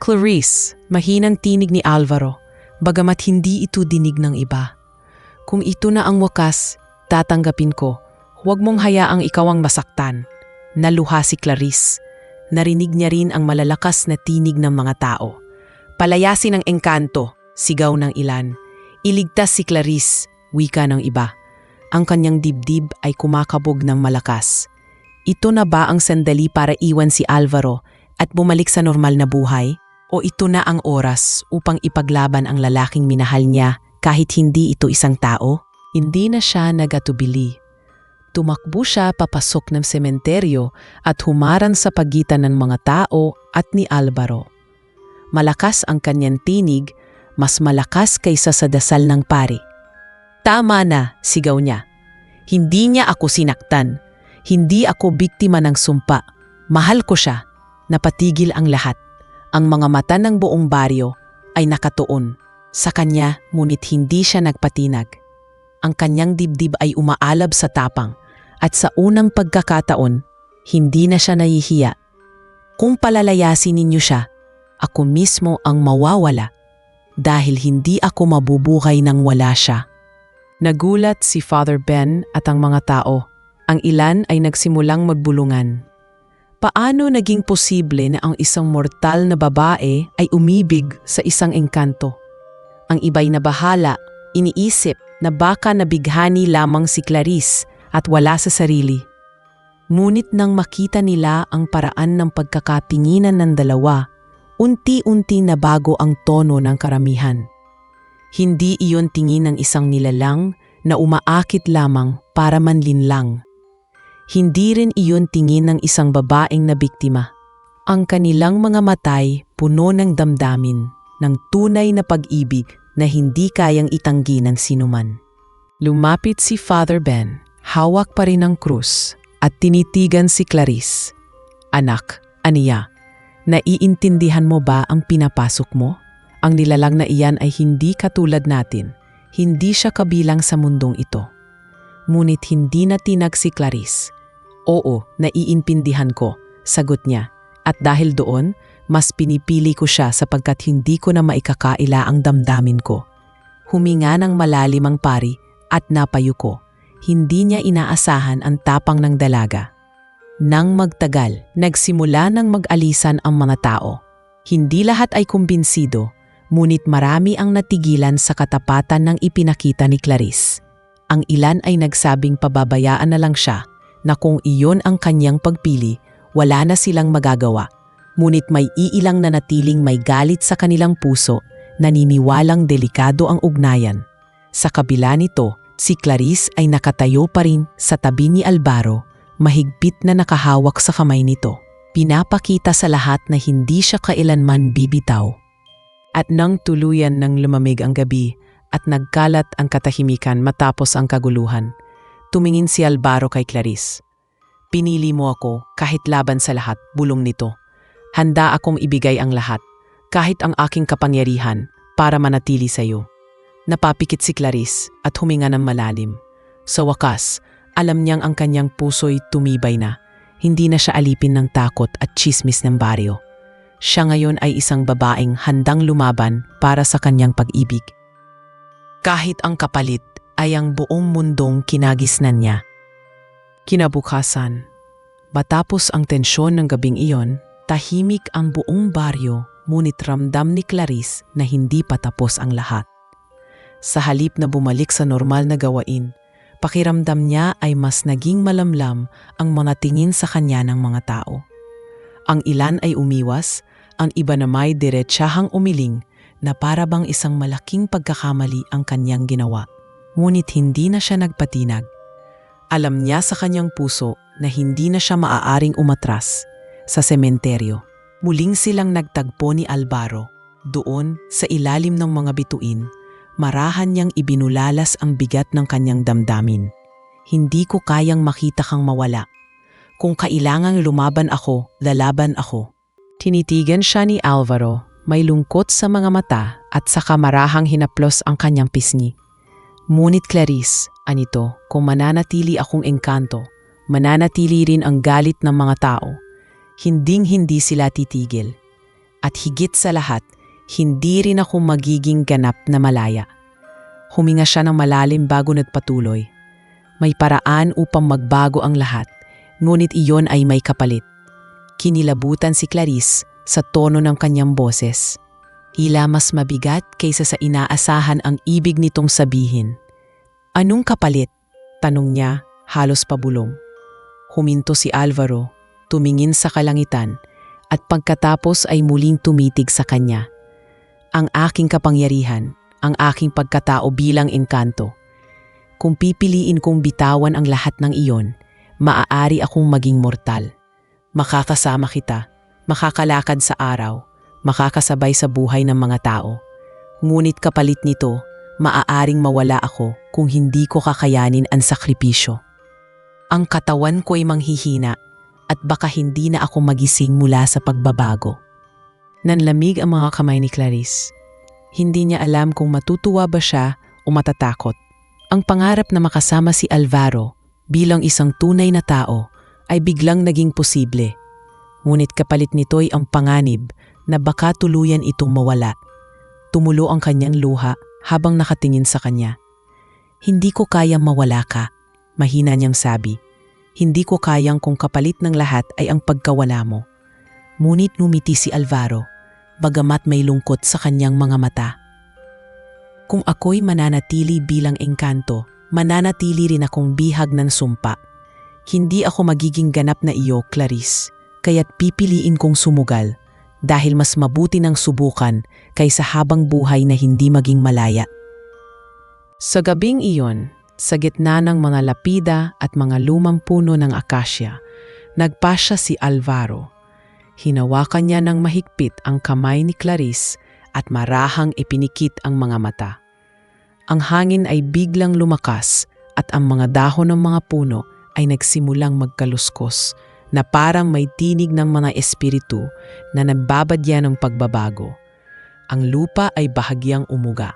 Clarice, mahinang tinig ni Alvaro, bagamat hindi ito dinig ng iba. Kung ito na ang wakas, tatanggapin ko. Huwag mong hayaang ikaw ang masaktan. Naluha si Clarice. Narinig niya rin ang malalakas na tinig ng mga tao. Palayasin ang engkanto, sigaw ng ilan. Iligtas si Clarice, wika ng iba. Ang kanyang dibdib ay kumakabog ng malakas. Ito na ba ang sandali para iwan si Alvaro at bumalik sa normal na buhay? O ito na ang oras upang ipaglaban ang lalaking minahal niya kahit hindi ito isang tao? Hindi na siya nagatubili. Tumakbo siya papasok ng sementeryo at humarang sa pagitan ng mga tao at ni Alvaro. Malakas ang kanyang tinig, mas malakas kaysa sa dasal ng pari. Tama na, sigaw niya. Hindi niya ako sinaktan. Hindi ako biktima ng sumpa. Mahal ko siya. Napatigil ang lahat. Ang mga mata ng buong baryo ay nakatuon sa kanya ngunit hindi siya nagpatinag. Ang kanyang dibdib ay umaalab sa tapang at sa unang pagkakataon, hindi na siya nahihiya. Kung palalayasin ninyo siya, ako mismo ang mawawala dahil hindi ako mabubuhay nang wala siya. Nagulat si Father Ben at ang mga tao. Ang ilan ay nagsimulang magbulungan. Paano naging posible na ang isang mortal na babae ay umibig sa isang engkanto? Ang iba'y nabahala, iniisip na baka nabighani lamang si Clarice at wala sa sarili. Ngunit nang makita nila ang paraan ng pagkakatinginan ng dalawa, unti-unti nabago ang tono ng karamihan. Hindi iyon tingin ng isang nilalang na umaakit lamang para manlinlang. Hindi rin iyon tingin ng isang babaeng na biktima. Ang kanilang mga matay puno ng damdamin, ng tunay na pag-ibig na hindi kayang itanggi ng sinuman. Lumapit si Father Ben, hawak pa rin ang krus, at tinitigan si Clarice. Anak, aniya, naiintindihan mo ba ang pinapasok mo? Ang nilalang na iyan ay hindi katulad natin. Hindi siya kabilang sa mundong ito. Ngunit hindi na tinag si Clarice. Oo, naiintindihan ko, sagot niya. At dahil doon, mas pinipili ko siya sapagkat hindi ko na maikakaila ang damdamin ko. Huminga ng malalim ang pari at napayuko. Hindi niya inaasahan ang tapang ng dalaga. Nang magtagal, nagsimula ng mag-alisan ang mga tao. Hindi lahat ay kumbinsido, ngunit marami ang natigilan sa katapatan ng ipinakita ni Clarice. Ang ilan ay nagsabing pababayaan na lang siya, na kung iyon ang kanyang pagpili, wala na silang magagawa. Ngunit may iilang nanatiling may galit sa kanilang puso, naniniwalang delikado ang ugnayan. Sa kabila nito, si Clarice ay nakatayo pa rin sa tabi ni Alvaro, mahigpit na nakahawak sa kamay nito. Pinapakita sa lahat na hindi siya kailanman bibitaw. At nang tuluyan ng lumamig ang gabi at nagkalat ang katahimikan matapos ang kaguluhan, tumingin si Alvaro kay Clarice. Pinili mo ako kahit laban sa lahat, bulong nito. Handa akong ibigay ang lahat, kahit ang aking kapangyarihan, para manatili sa iyo. Napapikit si Clarice at huminga ng malalim. Sa wakas, alam niyang ang kanyang puso'y tumibay na. Hindi na siya alipin ng takot at tsismis ng baryo. Siya ngayon ay isang babaeng handang lumaban para sa kanyang pag-ibig. Kahit ang kapalit ay ang buong mundong kinagisnan niya. Kinabukasan, matapos ang tensyon ng gabing iyon, tahimik ang buong baryo, ngunit ramdam ni Clarice na hindi pa tapos ang lahat. Sa halip na bumalik sa normal na gawain, pakiramdam niya ay mas naging malamlam ang mga tingin sa kanya ng mga tao. Ang ilan ay umiwas, ang iba na may diretsahang umiling na para bang isang malaking pagkakamali ang kanyang ginawa. Ngunit hindi na siya nagpatinag. Alam niya sa kanyang puso na hindi na siya maaaring umatras. Sa sementeryo, muling silang nagtagpo ni Alvaro. Doon, sa ilalim ng mga bituin, marahan niyang ibinulalas ang bigat ng kanyang damdamin. Hindi ko kayang makita kang mawala. Kung kailangang lumaban ako, lalaban ako. Tinitigan siya ni Alvaro, may lungkot sa mga mata at saka marahang hinaplos ang kanyang pisngi. Ngunit Clarice, anito, kung mananatili akong engkanto, mananatili rin ang galit ng mga tao. Hinding-hindi sila titigil. At higit sa lahat, hindi rin ako magiging ganap na malaya. Huminga siya ng malalim bago nagpatuloy. May paraan upang magbago ang lahat, ngunit iyon ay may kapalit. Kinilabutan si Clarice sa tono ng kanyang boses. Tila mas mabigat kaysa sa inaasahan ang ibig nitong sabihin. Anong kapalit? Tanong niya, halos pabulong. Huminto si Alvaro, tumingin sa kalangitan, at pagkatapos ay muling tumitig sa kanya. Ang aking kapangyarihan, ang aking pagkatao bilang engkanto. Kung pipiliin kong bitawan ang lahat ng iyon, maaari akong maging mortal. Makakasama kita, makakalakad sa araw, makakasabay sa buhay ng mga tao. Ngunit kapalit nito, maaaring mawala ako kung hindi ko kakayanin ang sakripisyo. Ang katawan ko'y manghihina at baka hindi na ako magising mula sa pagbabago. Nanlamig ang mga kamay ni Clarice. Hindi niya alam kung matutuwa ba siya o matatakot. Ang pangarap na makasama si Alvaro bilang isang tunay na tao ay biglang naging posible. Ngunit kapalit nito'y ang panganib na baka tuluyan itong mawala. Tumulo ang kanyang luha habang nakatingin sa kanya. Hindi ko kayang mawala ka, mahina niyang sabi. Hindi ko kayang kung kapalit ng lahat ay ang pagkawala mo. Ngunit ngumiti si Alvaro, bagamat may lungkot sa kanyang mga mata. Kung ako'y mananatili bilang engkanto, mananatili rin akong bihag ng sumpa. Hindi ako magiging ganap na iyo, Clarice, kaya't pipiliin kong sumugal dahil mas mabuti ng subukan kaysa habang buhay na hindi maging malaya. Sa gabing iyon, sa gitna ng mga lapida at mga lumang puno ng akasya, nagpasya si Alvaro. Hinawakan niya ng mahigpit ang kamay ni Clarice at marahang ipinikit ang mga mata. Ang hangin ay biglang lumakas at ang mga dahon ng mga puno ay nagsimulang magkaluskos na parang may tinig ng mga espiritu na nagbabadya ng pagbabago. Ang lupa ay bahagyang umuga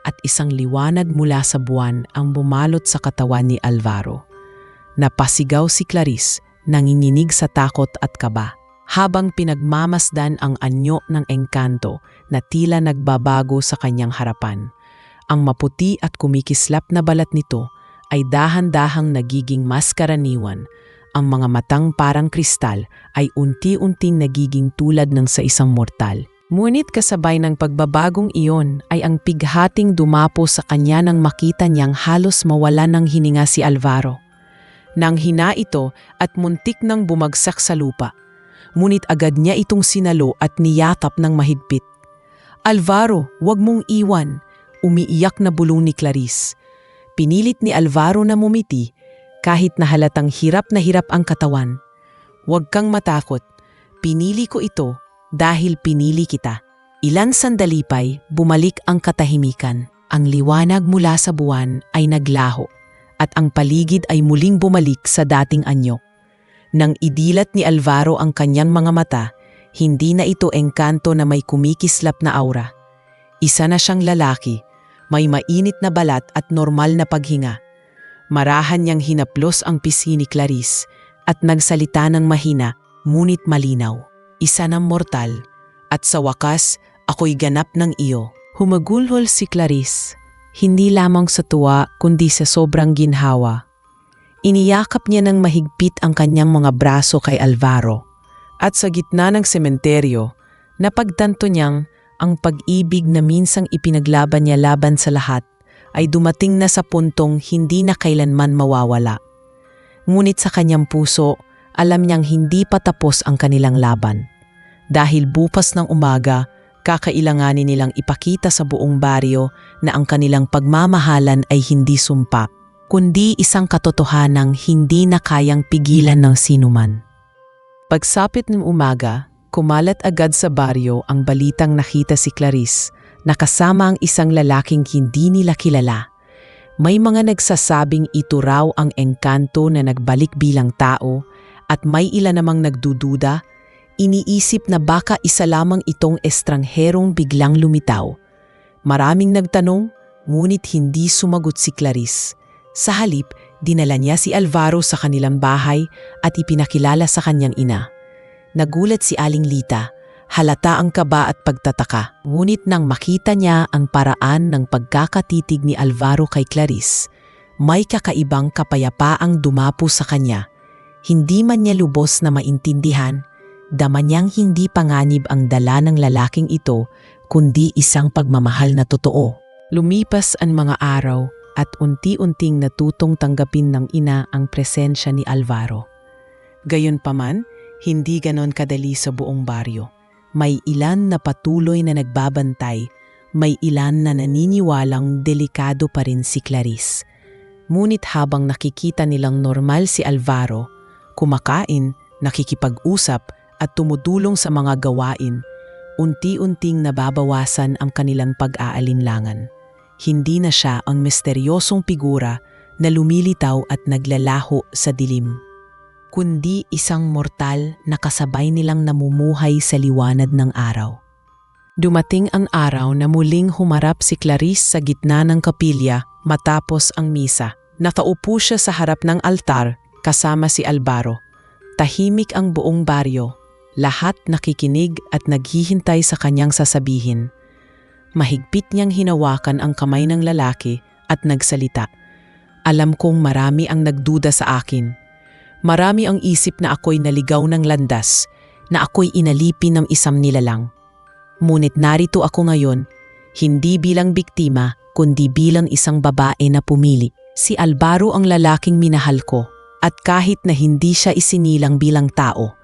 at isang liwanag mula sa buwan ang bumalot sa katawan ni Alvaro. Napasigaw si Clarice, nanginginig sa takot at kaba, habang pinagmamasdan ang anyo ng engkanto na tila nagbabago sa kanyang harapan. Ang maputi at kumikislap na balat nito ay dahan-dahang nagiging mas karaniwan. Ang mga matang parang kristal ay unti-unting nagiging tulad ng sa isang mortal. Ngunit kasabay ng pagbabagong iyon ay ang pighating dumapo sa kanya nang makita niyang halos mawala ng hininga si Alvaro. Nang hina ito at muntik nang bumagsak sa lupa. ngunit agad niya itong sinalo at niyakap ng mahigpit. "Alvaro, huwag mong iwan," umiiyak na bulong ni Clarice. Pinilit ni Alvaro na mumiti kahit na halatang hirap na hirap ang katawan. "Huwag kang matakot. Pinili ko ito dahil pinili kita." Ilan sandali pa'y bumalik ang katahimikan. Ang liwanag mula sa buwan ay naglaho at ang paligid ay muling bumalik sa dating anyo. Nang idilat ni Alvaro ang kanyang mga mata, hindi na ito engkanto na may kumikislap na aura. Isa na siyang lalaki, may mainit na balat at normal na paghinga. Marahan niyang hinaplos ang pisngi ni Clarice at nagsalita ng mahina ngunit malinaw. "Isa ng mortal at sa wakas ako'y ganap ng iyo." Humagulhol si Clarice, hindi lamang sa tuwa kundi sa sobrang ginhawa. Iniyakap niya ng mahigpit ang kanyang mga braso kay Alvaro. At sa gitna ng sementeryo, napagtanto niyang ang pag-ibig na minsang ipinaglaban niya laban sa lahat ay dumating na sa puntong hindi na kailanman mawawala. Ngunit sa kanyang puso, alam niyang hindi pa tapos ang kanilang laban. Dahil bukas ng umaga, kakailanganin nilang ipakita sa buong baryo na ang kanilang pagmamahalan ay hindi sumpa, kundi isang katotohanang hindi na kayang pigilan ng sinuman. Pagsapit ng umaga, kumalat agad sa baryo ang balitang nakita si Clarice na kasama ang isang lalaking hindi nila kilala. May mga nagsasabing ito raw ang engkanto na nagbalik bilang tao at may ilan namang nagdududa, iniisip na baka isa lamang itong estrangherong biglang lumitaw. Maraming nagtanong, ngunit hindi sumagot si Clarice. Sa halip, dinala niya si Alvaro sa kanilang bahay at ipinakilala sa kanyang ina. Nagulat si Aling Lita, halata ang kaba at pagtataka. Ngunit nang makita niya ang paraan ng pagkakatitig ni Alvaro kay Clarice, may kakaibang kapayapaang dumapo sa kanya. Hindi man niya lubos na maintindihan, dama niyang hindi panganib ang dala ng lalaking ito, kundi isang pagmamahal na totoo. Lumipas ang mga araw at unti-unting natutong tanggapin ng ina ang presensya ni Alvaro. Gayunpaman, hindi ganon kadali sa buong baryo. May ilan na patuloy na nagbabantay, may ilan na naniniwalang delikado pa rin si Clarice. Ngunit habang nakikita nilang normal si Alvaro, kumakain, nakikipag-usap at tumutulong sa mga gawain, unti-unting nababawasan ang kanilang pag-aalinlangan. Hindi na siya ang misteryosong figura na lumilitaw at naglalaho sa dilim, kundi isang mortal na kasabay nilang namumuhay sa liwanag ng araw. Dumating ang araw na muling humarap si Clarice sa gitna ng kapilya matapos ang misa. Nakaupo siya sa harap ng altar kasama si Alvaro. Tahimik ang buong baryo, lahat nakikinig at naghihintay sa kanyang sasabihin. Mahigpit niyang hinawakan ang kamay ng lalaki at nagsalita. "Alam kong marami ang nagduda sa akin. Marami ang isip na ako'y naligaw ng landas, na ako'y inalipin ng isang nilalang. Ngunit narito ako ngayon, hindi bilang biktima, kundi bilang isang babae na pumili. Si Alvaro ang lalaking minahal ko, at kahit na hindi siya isinilang bilang tao,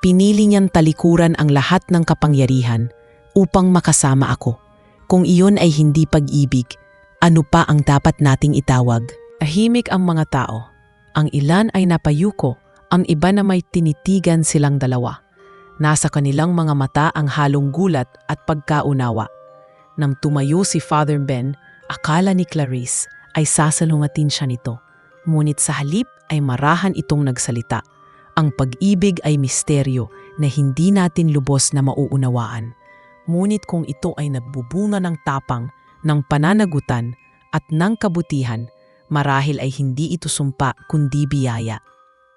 pinili niyang talikuran ang lahat ng kapangyarihan upang makasama ako. Kung iyon ay hindi pag-ibig, ano pa ang dapat nating itawag?" Tahimik ang mga tao. Ang ilan ay napayuko, ang iba na may tinitigan silang dalawa. Nasa kanilang mga mata ang halong gulat at pagkaunawa. Nang tumayo si Father Ben, akala ni Clarice ay sasalungatin siya nito. Ngunit sa halip ay marahan itong nagsalita. Ang pag-ibig ay misteryo na hindi natin lubos na mauunawaan. Ngunit kung ito ay nagbubunga ng tapang, ng pananagutan at ng kabutihan, marahil ay hindi ito sumpa kundi biyaya.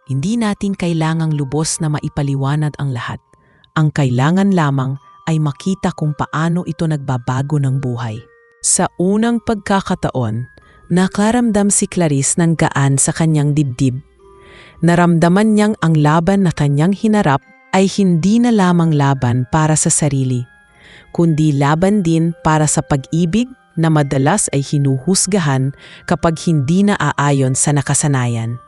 Hindi natin kailangang lubos na maipaliwanag ang lahat. Ang kailangan lamang ay makita kung paano ito nagbabago ng buhay. Sa unang pagkakataon, nakaramdam si Clarice ng gaan sa kanyang dibdib. Naramdaman niyang ang laban na kanyang hinarap ay hindi na lamang laban para sa sarili, kundi laban din para sa pag-ibig na madalas ay hinuhusgahan kapag hindi na aayon sa nakasanayan.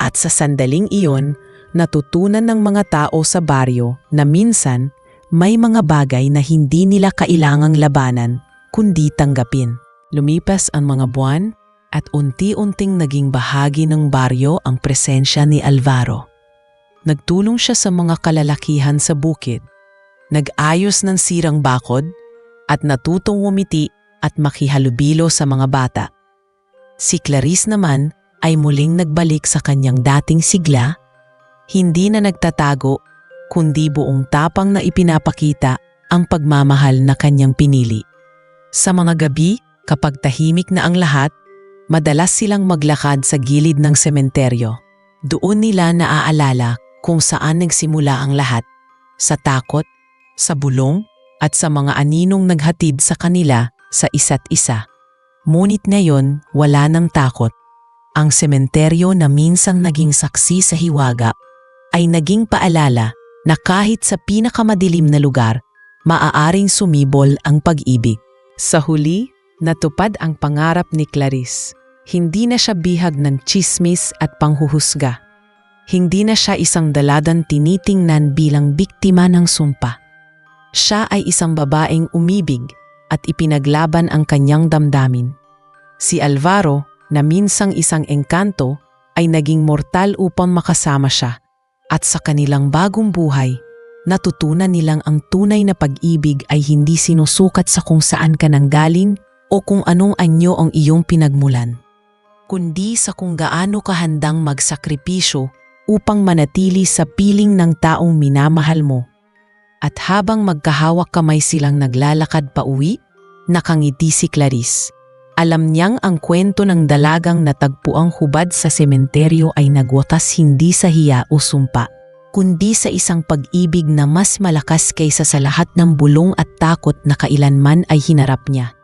At sa sandaling iyon, natutunan ng mga tao sa baryo na minsan may mga bagay na hindi nila kailangang labanan kundi tanggapin. Lumipas ang mga buwan at unti-unting naging bahagi ng baryo ang presensya ni Alvaro. Nagtulong siya sa mga kalalakihan sa bukid, nag-ayos ng sirang bakod at natutong umiti at makihalubilo sa mga bata. Si Clarice naman ay muling nagbalik sa kanyang dating sigla, hindi na nagtatago kundi buong tapang na ipinapakita ang pagmamahal na kanyang pinili. Sa mga gabi, kapag tahimik na ang lahat, madalas silang maglakad sa gilid ng sementeryo. Doon nila naaalala kung saan nagsimula ang lahat, sa takot, sa bulong, at sa mga aninong naghatid sa kanila sa isa't isa. Ngunit ngayon, wala nang takot. Ang sementeryo na minsang naging saksi sa hiwaga ay naging paalala na kahit sa pinakamadilim na lugar, maaaring sumibol ang pag-ibig. Sa huli, natupad ang pangarap ni Clarice. Hindi na siya bihag ng tsismis at panghuhusga. Hindi na siya isang daladang tinitingnan bilang biktima ng sumpa. Siya ay isang babaeng umibig at ipinaglaban ang kanyang damdamin. Si Alvaro, na minsang isang engkanto, ay naging mortal upang makasama siya. At sa kanilang bagong buhay, natutunan nilang ang tunay na pag-ibig ay hindi sinusukat sa kung saan ka nanggaling o kung anong anyo ang iyong pinagmulan, kundi sa kung gaano ka handang magsakripisyo upang manatili sa piling ng taong minamahal mo. At habang magkahawak kamay silang naglalakad pa uwi, nakangiti si Clarice. Alam niyang ang kwento ng dalagang natagpuang hubad sa sementeryo ay nagwakas hindi sa hiya o sumpa, kundi sa isang pag-ibig na mas malakas kaysa sa lahat ng bulong at takot na kailanman ay hinarap niya.